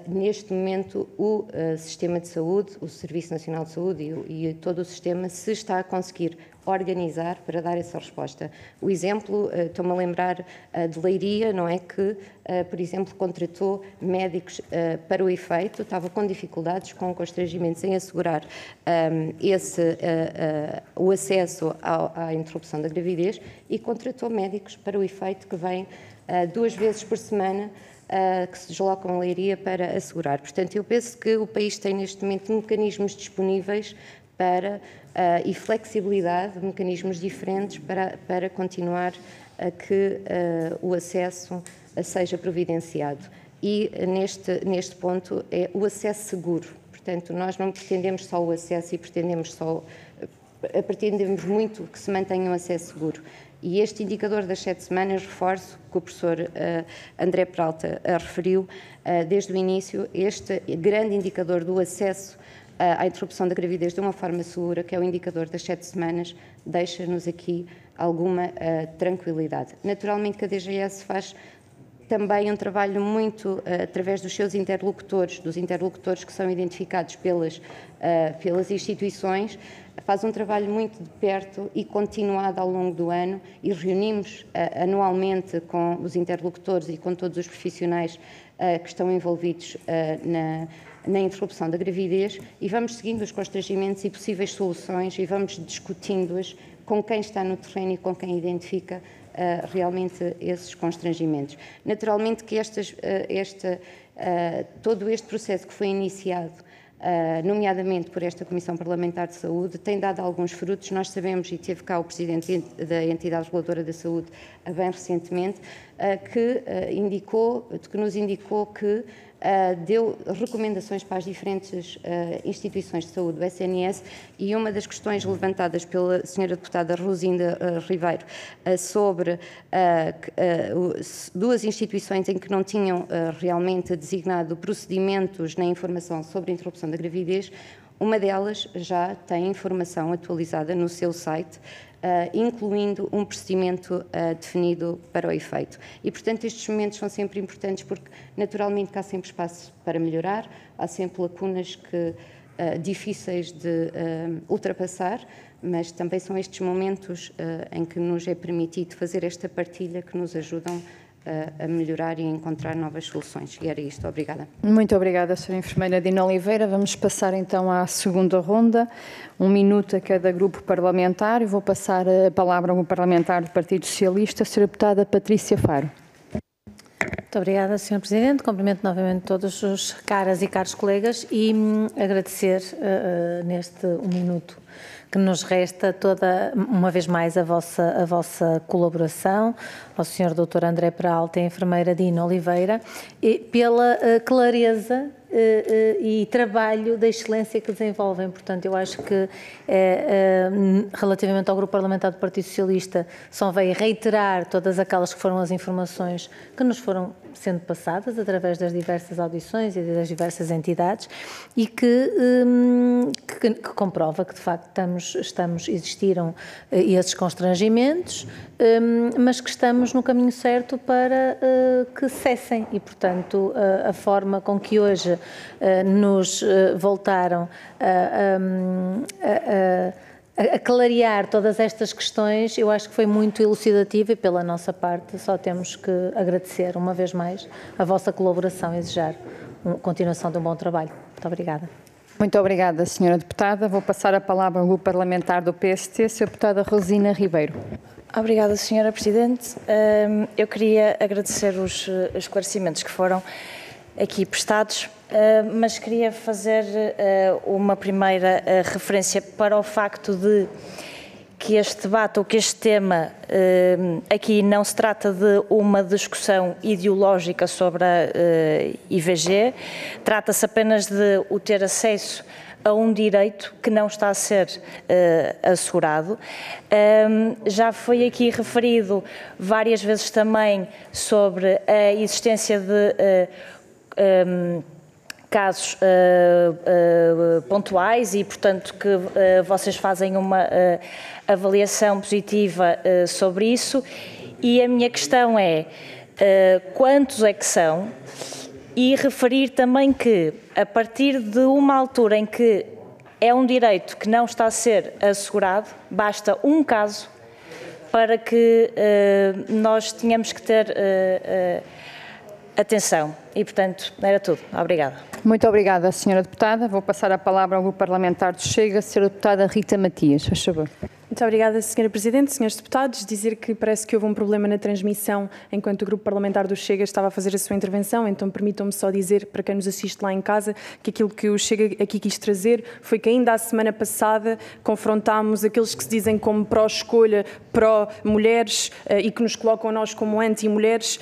neste momento, o sistema de saúde, o Serviço Nacional de Saúde e todo o sistema se está a conseguir organizar para dar essa resposta. O exemplo, estou-me a lembrar de Leiria, não é, que, por exemplo, contratou médicos para o efeito, estava com dificuldades, com constrangimentos em assegurar o acesso à interrupção da gravidez e contratou médicos para o efeito que vêm 2 vezes por semana que se deslocam a Leiria para assegurar. Portanto, eu penso que o país tem neste momento mecanismos disponíveis e flexibilidade, mecanismos diferentes para continuar a que o acesso seja providenciado. E neste ponto é o acesso seguro. Portanto, nós não pretendemos só o acesso e pretendemos muito que se mantenha um acesso seguro. E este indicador das 7 semanas, reforço que o professor André Peralta referiu desde o início, este grande indicador do acesso à interrupção da gravidez de uma forma segura, que é o indicador das 7 semanas, deixa-nos aqui alguma tranquilidade. Naturalmente que a DGS faz também um trabalho muito através dos seus interlocutores, dos interlocutores que são identificados pelas instituições, faz um trabalho muito de perto e continuado ao longo do ano e reunimos anualmente com os interlocutores e com todos os profissionais que estão envolvidos na interrupção da gravidez e vamos seguindo os constrangimentos e possíveis soluções e vamos discutindo-as com quem está no terreno e com quem identifica realmente esses constrangimentos. Naturalmente que todo este processo que foi iniciado, nomeadamente por esta Comissão Parlamentar de Saúde, tem dado alguns frutos. Nós sabemos, e teve cá o Presidente da Entidade Reguladora da Saúde bem recentemente, que nos indicou que deu recomendações para as diferentes instituições de saúde do SNS e uma das questões levantadas pela Sra. Deputada Rosinda Ribeiro sobre 2 instituições em que não tinham realmente designado procedimentos na informação sobre a interrupção da gravidez, uma delas já tem informação atualizada no seu site, incluindo um procedimento definido para o efeito. E, portanto, estes momentos são sempre importantes porque, naturalmente, que há sempre espaço para melhorar, há sempre lacunas difíceis de ultrapassar, mas também são estes momentos em que nos é permitido fazer esta partilha que nos ajudam a melhorar e a encontrar novas soluções. E era isto. Obrigada. Muito obrigada, Sra. Enfermeira Dina Oliveira. Vamos passar então à segunda ronda. 1 minuto a cada grupo parlamentar. Eu vou passar a palavra ao grupo parlamentar do Partido Socialista, a Sra. Deputada Patrícia Faro. Muito obrigada, Sr. Presidente. Cumprimento novamente todos os caras e caros colegas e agradecer neste 1 minuto que nos resta uma vez mais a vossa colaboração, ao Sr. Dr. André Peralta e à enfermeira Dina Oliveira, e pela clareza e trabalho da excelência que desenvolvem. Portanto, eu acho que relativamente ao Grupo Parlamentar do Partido Socialista, só veio reiterar todas aquelas que foram as informações que nos foram sendo passadas através das diversas audições e das diversas entidades e que comprova que, de facto, existiram esses constrangimentos, mas que estamos no caminho certo para que cessem e, portanto, a forma com que hoje nos voltaram a clarear todas estas questões, eu acho que foi muito elucidativa e, pela nossa parte, só temos que agradecer uma vez mais a vossa colaboração e desejar a continuação de um bom trabalho. Muito obrigada. Muito obrigada, Sra. Deputada. Vou passar a palavra ao Grupo Parlamentar do PST, Sra. Deputada Rosina Ribeiro. Obrigada, Sra. Presidente. Eu queria agradecer os esclarecimentos que foram aqui prestados, mas queria fazer uma primeira referência para o facto de que este debate ou que este tema aqui não se trata de uma discussão ideológica sobre a IVG, trata-se apenas de o ter acesso a um direito que não está a ser assegurado. Já foi aqui referido várias vezes também sobre a existência de casos pontuais e, portanto, que vocês fazem uma avaliação positiva sobre isso. E a minha questão é quantos é que são? E referir também que, a partir de uma altura em que é um direito que não está a ser assegurado, basta um caso para que nós tenhamos que ter atenção. E, portanto, era tudo. Obrigada. Muito obrigada, Sra. Deputada. Vou passar a palavra ao Grupo Parlamentar do Chega, Sra. Deputada Rita Matias. Faz favor. Muito obrigada, Sra. Presidente. Senhores deputados, dizer que parece que houve um problema na transmissão enquanto o Grupo Parlamentar do Chega estava a fazer a sua intervenção, então permitam-me só dizer, para quem nos assiste lá em casa, que aquilo que o Chega aqui quis trazer foi que ainda a semana passada confrontámos aqueles que se dizem como pró-escolha, pró-mulheres e que nos colocam a nós como anti-mulheres.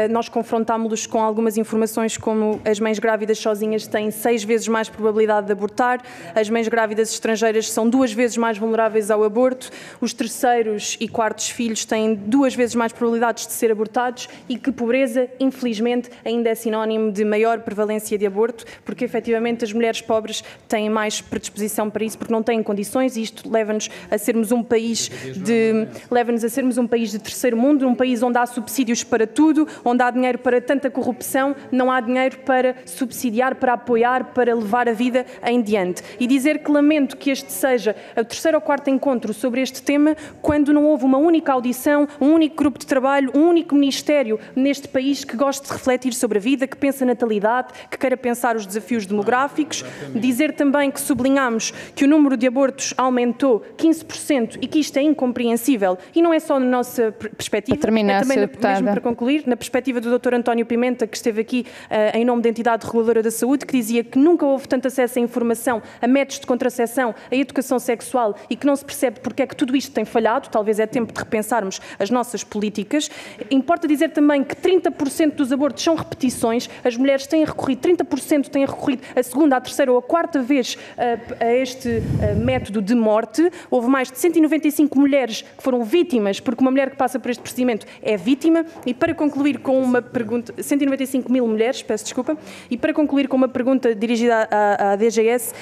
Nós confrontámos-los com algumas informações como as mães grávidas sozinhas têm 6 vezes mais probabilidade de abortar, as mães grávidas estrangeiras são 2 vezes mais vulneráveis ao aborto, os terceiros e quartos filhos têm 2 vezes mais probabilidades de ser abortados e que pobreza, infelizmente, ainda é sinónimo de maior prevalência de aborto, porque efetivamente as mulheres pobres têm mais predisposição para isso, porque não têm condições, e isto leva-nos a sermos um país de terceiro mundo, um país onde há subsídios para tudo, onde há dinheiro para tanta corrupção, não há dinheiro para subsidiar, para apoiar, para levar a vida em diante. E dizer que lamento que este seja o 3º ou 4º encontro sobre este tema, quando não houve uma única audição, um único grupo de trabalho, um único ministério neste país que goste de refletir sobre a vida, que pense a natalidade, que queira pensar os desafios demográficos. Dizer também que sublinhamos que o número de abortos aumentou 15% e que isto é incompreensível, e não é só na nossa perspectiva, terminar, é também, mesmo para concluir, na perspectiva do Dr. António Pimenta, que esteve aqui em nome da entidade reguladora da saúde, que dizia que nunca houve tanto acesso à informação, a métodos de contracepção, a educação sexual, e que não se percebe porque é que tudo isto tem falhado. Talvez é tempo de repensarmos as nossas políticas. Importa dizer também que 30% dos abortos são repetições, as mulheres têm recorrido, 30% têm recorrido a 2ª, a 3ª ou a 4ª vez a este método de morte. Houve mais de 195 mulheres que foram vítimas, porque uma mulher que passa por este procedimento é vítima. E para concluir com uma pergunta, 195 mil mulheres, peço desculpa, e para concluir com uma pergunta dirigida à DGS,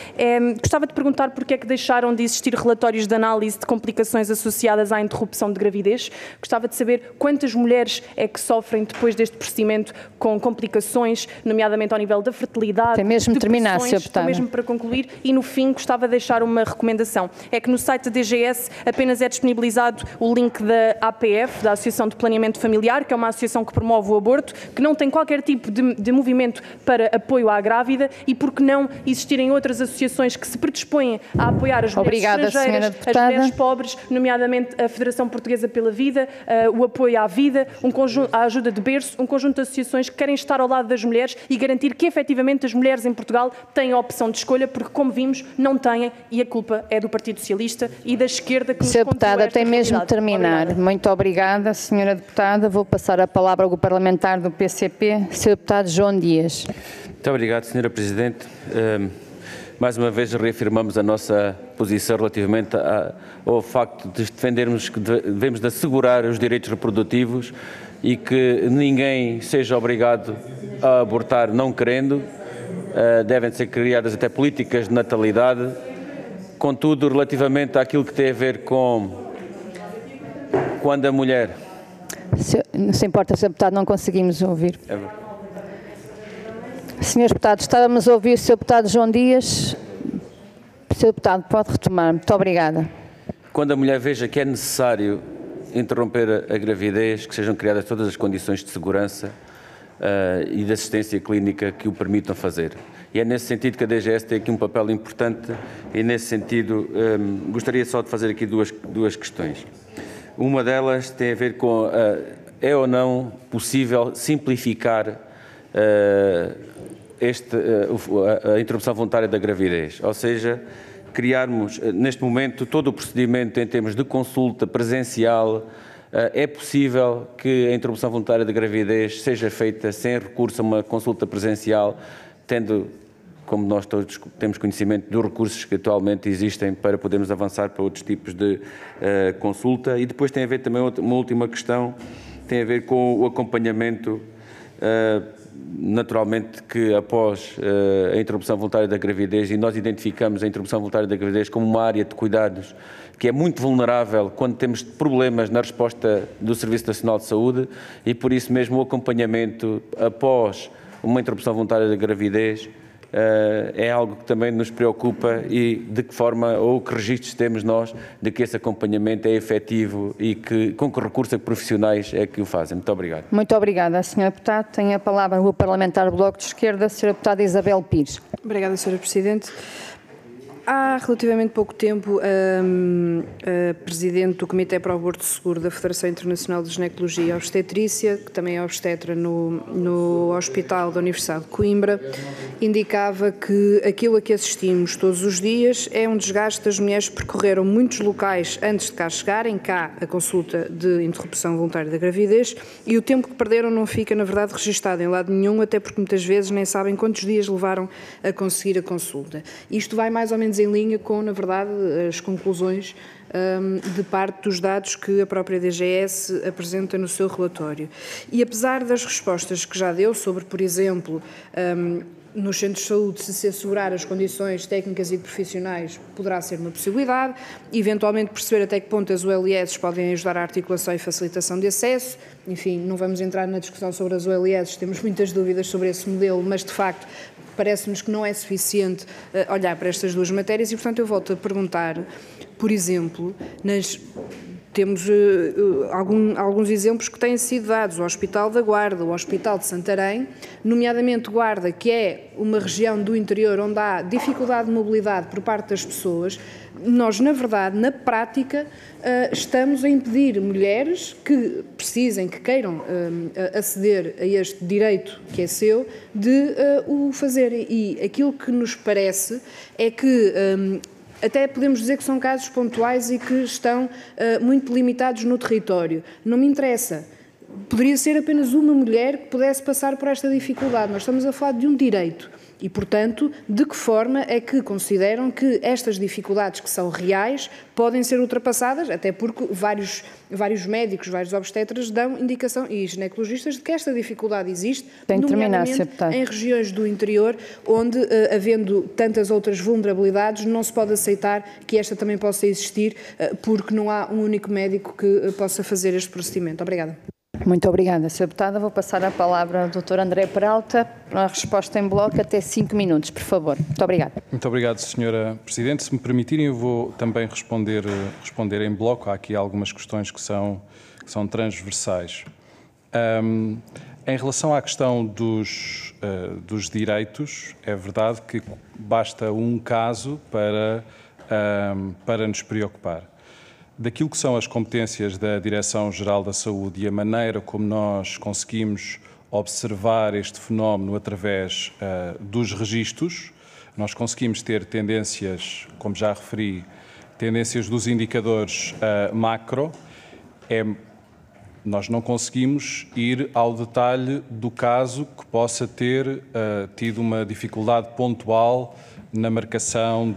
gostava de perguntar porque é que deixaram de existir relatórios de análise de complicações associadas à interrupção de gravidez. Gostava de saber quantas mulheres é que sofrem depois deste procedimento com complicações, nomeadamente ao nível da fertilidade, tem mesmo terminar, Sra. Deputada. Mesmo para concluir, e no fim gostava de deixar uma recomendação. É que no site da DGS apenas é disponibilizado o link da APF, da Associação de Planeamento Familiar, que é uma associação que promove o aborto, que não tem qualquer tipo de movimento para apoio à grávida, e por que não existirem outras associações que se predispõem a apoiar as mulheres estrangeiras, as mulheres pobres, nomeadamente a Federação Portuguesa pela Vida, o apoio à vida, a ajuda de berço, um conjunto de associações que querem estar ao lado das mulheres e garantir que efetivamente as mulheres em Portugal têm a opção de escolha, porque, como vimos, não têm, e a culpa é do Partido Socialista e da esquerda que nos Sra. Deputada, tem mesmo de terminar. Obrigada. Muito obrigada, Sra. Deputada. Vou passar a palavra ao Grupo Parlamentar do PCP, Sr. Deputado João Dias. Muito obrigado, Sra. Presidente. Mais uma vez reafirmamos a nossa posição relativamente ao facto de defendermos que devemos de assegurar os direitos reprodutivos e que ninguém seja obrigado a abortar não querendo. Devem ser criadas até políticas de natalidade. Contudo, relativamente àquilo que tem a ver com quando a mulher... Não se importa, Sr. Deputado, não conseguimos ouvir. Senhores Deputados, estávamos a ouvir o Sr. Deputado João Dias. Sr. Deputado, pode retomar. Muito obrigada. Quando a mulher veja que é necessário interromper a gravidez, que sejam criadas todas as condições de segurança e de assistência clínica que o permitam fazer. E é nesse sentido que a DGS tem aqui um papel importante e, nesse sentido, gostaria só de fazer aqui duas questões. Uma delas tem a ver com é ou não possível simplificar a interrupção voluntária da gravidez, ou seja, criarmos neste momento todo o procedimento em termos de consulta presencial. É possível que a interrupção voluntária da gravidez seja feita sem recurso a uma consulta presencial, tendo, como nós todos temos conhecimento, dos recursos que atualmente existem para podermos avançar para outros tipos de consulta. E depois tem a ver também uma última questão, tem a ver com o acompanhamento. Naturalmente que após a interrupção voluntária da gravidez, e nós identificamos a interrupção voluntária da gravidez como uma área de cuidados que é muito vulnerável quando temos problemas na resposta do Serviço Nacional de Saúde, e por isso mesmo o acompanhamento após uma interrupção voluntária da gravidez é algo que também nos preocupa, e de que forma ou que registros temos nós de que esse acompanhamento é efetivo e com que recursos profissionais é que o fazem. Muito obrigado. Muito obrigada, Sr. Deputado. Tem a palavra o Grupo Parlamentar Bloco de Esquerda, Sra. Deputada Isabel Pires. Obrigada, Sra. Presidente. Há relativamente pouco tempo, a Presidente do Comitê para o Aborto Seguro da Federação Internacional de Ginecologia e Obstetrícia, que também é obstetra no Hospital da Universidade de Coimbra, indicava que aquilo a que assistimos todos os dias é um desgaste das mulheres que percorreram muitos locais antes de cá chegarem, cá a consulta de interrupção voluntária da gravidez, e o tempo que perderam não fica, na verdade, registado em lado nenhum, até porque muitas vezes nem sabem quantos dias levaram a conseguir a consulta. Isto vai mais ou menos em linha com, na verdade, as conclusões de parte dos dados que a própria DGS apresenta no seu relatório. E apesar das respostas que já deu sobre, por exemplo, nos centros de saúde, se assegurar as condições técnicas e profissionais, poderá ser uma possibilidade, eventualmente perceber até que ponto as OLS podem ajudar à articulação e facilitação de acesso. Enfim, não vamos entrar na discussão sobre as OLS, temos muitas dúvidas sobre esse modelo, mas de facto parece-nos que não é suficiente olhar para estas duas matérias e, portanto, eu volto a perguntar, por exemplo, temos alguns exemplos que têm sido dados, o Hospital da Guarda, o Hospital de Santarém, nomeadamente Guarda, que é uma região do interior onde há dificuldade de mobilidade por parte das pessoas. Nós, na verdade, na prática, estamos a impedir mulheres que precisem, que queiram aceder a este direito que é seu, de o fazerem. E aquilo que nos parece é que até podemos dizer que são casos pontuais e que estão muito limitados no território. Não me interessa. Poderia ser apenas uma mulher que pudesse passar por esta dificuldade. Nós estamos a falar de um direito. E, portanto, de que forma é que consideram que estas dificuldades que são reais podem ser ultrapassadas, até porque vários médicos, vários obstetras dão indicação, e ginecologistas, de que esta dificuldade existe, nomeadamente em regiões do interior, onde, havendo tantas outras vulnerabilidades, não se pode aceitar que esta também possa existir, porque não há um único médico que possa fazer este procedimento. Obrigada. Muito obrigada, Sra. Deputada. Vou passar a palavra ao Dr. André Peralta para a resposta em bloco, até 5 minutos, por favor. Muito obrigada. Muito obrigado, Sra. Presidente. Se me permitirem, eu vou também responder em bloco. Há aqui algumas questões que são transversais. Em relação à questão dos direitos, é verdade que basta um caso para nos preocupar. Daquilo que são as competências da Direção-Geral da Saúde e a maneira como nós conseguimos observar este fenómeno através dos registros, nós conseguimos ter tendências, como já referi, tendências dos indicadores macro. Nós não conseguimos ir ao detalhe do caso que possa ter tido uma dificuldade pontual na marcação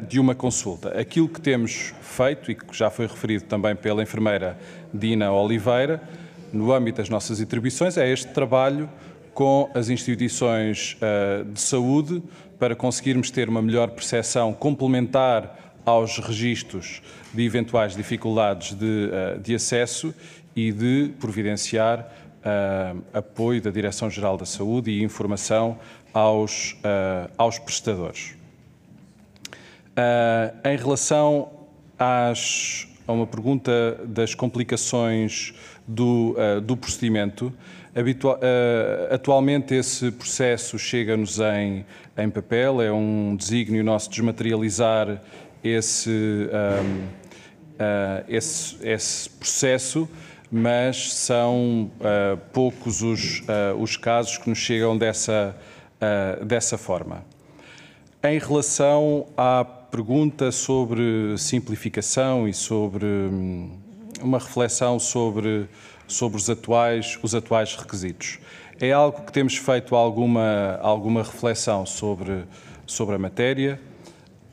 de uma consulta. Aquilo que temos feito, e que já foi referido também pela enfermeira Dina Oliveira, no âmbito das nossas atribuições, é este trabalho com as instituições de saúde para conseguirmos ter uma melhor percepção complementar aos registros de eventuais dificuldades de acesso e de providenciar apoio da Direção-Geral da Saúde e informação aos prestadores. Em relação a uma pergunta das complicações do procedimento, atualmente esse processo chega-nos em papel, é um desígnio nosso desmaterializar esse processo, mas são poucos os casos que nos chegam dessa forma. Em relação à pergunta sobre simplificação e sobre uma reflexão sobre os atuais requisitos, é algo que temos feito alguma reflexão sobre a matéria.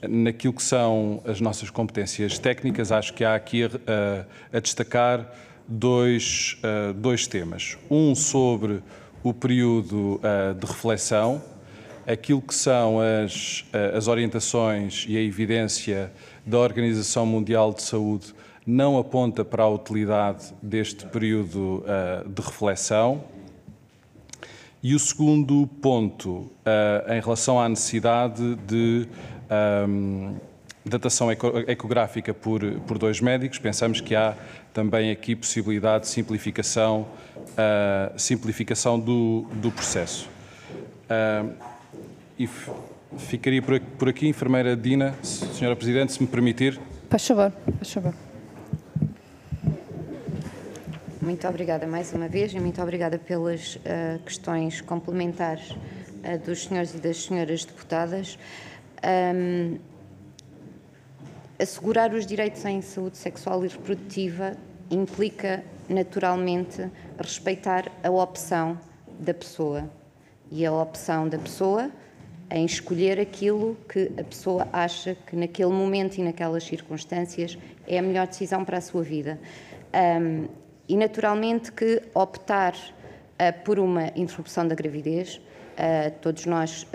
Naquilo que são as nossas competências técnicas, acho que há aqui a destacar dois temas. Um sobre o período de reflexão, aquilo que são as orientações e a evidência da Organização Mundial de Saúde não aponta para a utilidade deste período de reflexão. E o segundo ponto, em relação à necessidade de datação ecográfica por 2 médicos, pensamos que há também aqui possibilidade de simplificação do processo. E ficaria por aqui, enfermeira Dina, Senhora Presidente, se me permitir. Faz favor, faz favor. Muito obrigada mais uma vez e muito obrigada pelas questões complementares dos senhores e das senhoras deputadas. Assegurar os direitos em saúde sexual e reprodutiva implica, naturalmente, respeitar a opção da pessoa. E a opção da pessoa em escolher aquilo que a pessoa acha que naquele momento e naquelas circunstâncias é a melhor decisão para a sua vida. E naturalmente que optar por uma interrupção da gravidez, todos nós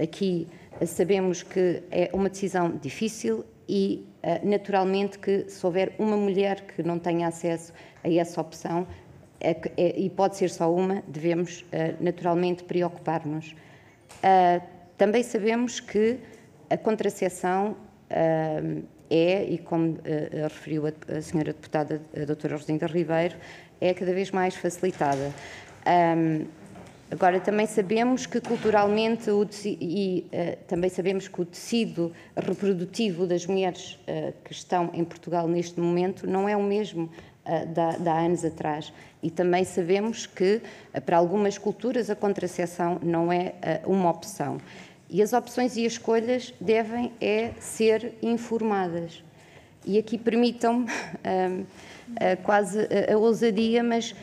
aqui sabemos que é uma decisão difícil e naturalmente que se houver uma mulher que não tenha acesso a essa opção, e pode ser só uma, devemos naturalmente preocupar-nos. Também sabemos que a contracepção e como referiu a senhora deputada, a doutora Rosinda Ribeiro, é cada vez mais facilitada. Agora, também sabemos que culturalmente também sabemos que o tecido reprodutivo das mulheres que estão em Portugal neste momento não é o mesmo de há anos atrás. E também sabemos que, para algumas culturas, a contracepção não é uma opção. E as opções e as escolhas devem ser informadas. E aqui permitam-me quase a ousadia, mas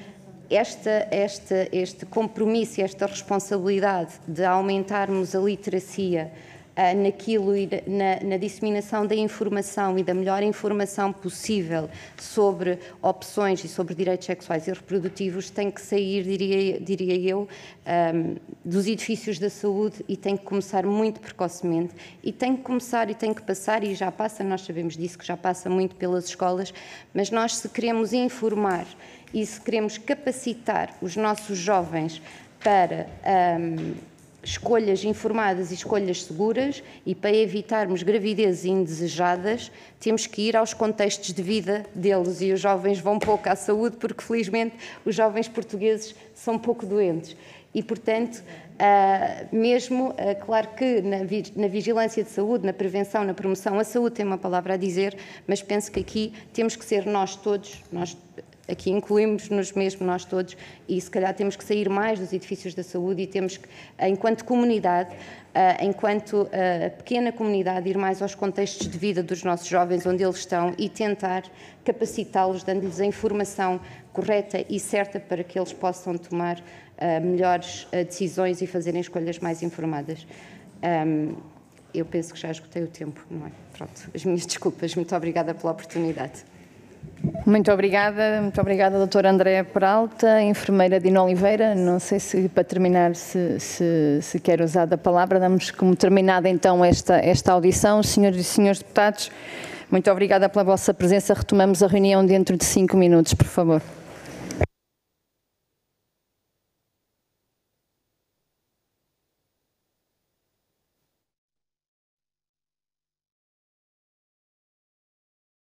este compromisso, esta responsabilidade de aumentarmos a literacia naquilo e na disseminação da informação e da melhor informação possível sobre opções e sobre direitos sexuais e reprodutivos tem que sair, diria eu, dos edifícios da saúde e tem que começar muito precocemente e tem que começar e tem que passar, e já passa, nós sabemos disso, que já passa muito pelas escolas, mas nós, se queremos informar e se queremos capacitar os nossos jovens para escolhas informadas e escolhas seguras e para evitarmos gravidezes indesejadas, temos que ir aos contextos de vida deles, e os jovens vão pouco à saúde porque, felizmente, os jovens portugueses são pouco doentes. E, portanto, claro que na vigilância de saúde, na prevenção, na promoção, a saúde tem uma palavra a dizer, mas penso que aqui temos que ser nós todos, aqui incluímos-nos mesmo nós todos, e se calhar temos que sair mais dos edifícios da saúde e temos que, enquanto comunidade, enquanto pequena comunidade, ir mais aos contextos de vida dos nossos jovens, onde eles estão, e tentar capacitá-los, dando-lhes a informação correta e certa para que eles possam tomar melhores decisões e fazerem escolhas mais informadas. eu penso que já esgotei o tempo, não é? Pronto, as minhas desculpas. Muito obrigada pela oportunidade. Muito obrigada, doutora Andréa Peralta, enfermeira Dina Oliveira. Não sei se, para terminar, se quer usar da palavra. Damos como terminada, então, esta audição. Senhoras e senhores deputados, muito obrigada pela vossa presença. Retomamos a reunião dentro de 5 minutos, por favor.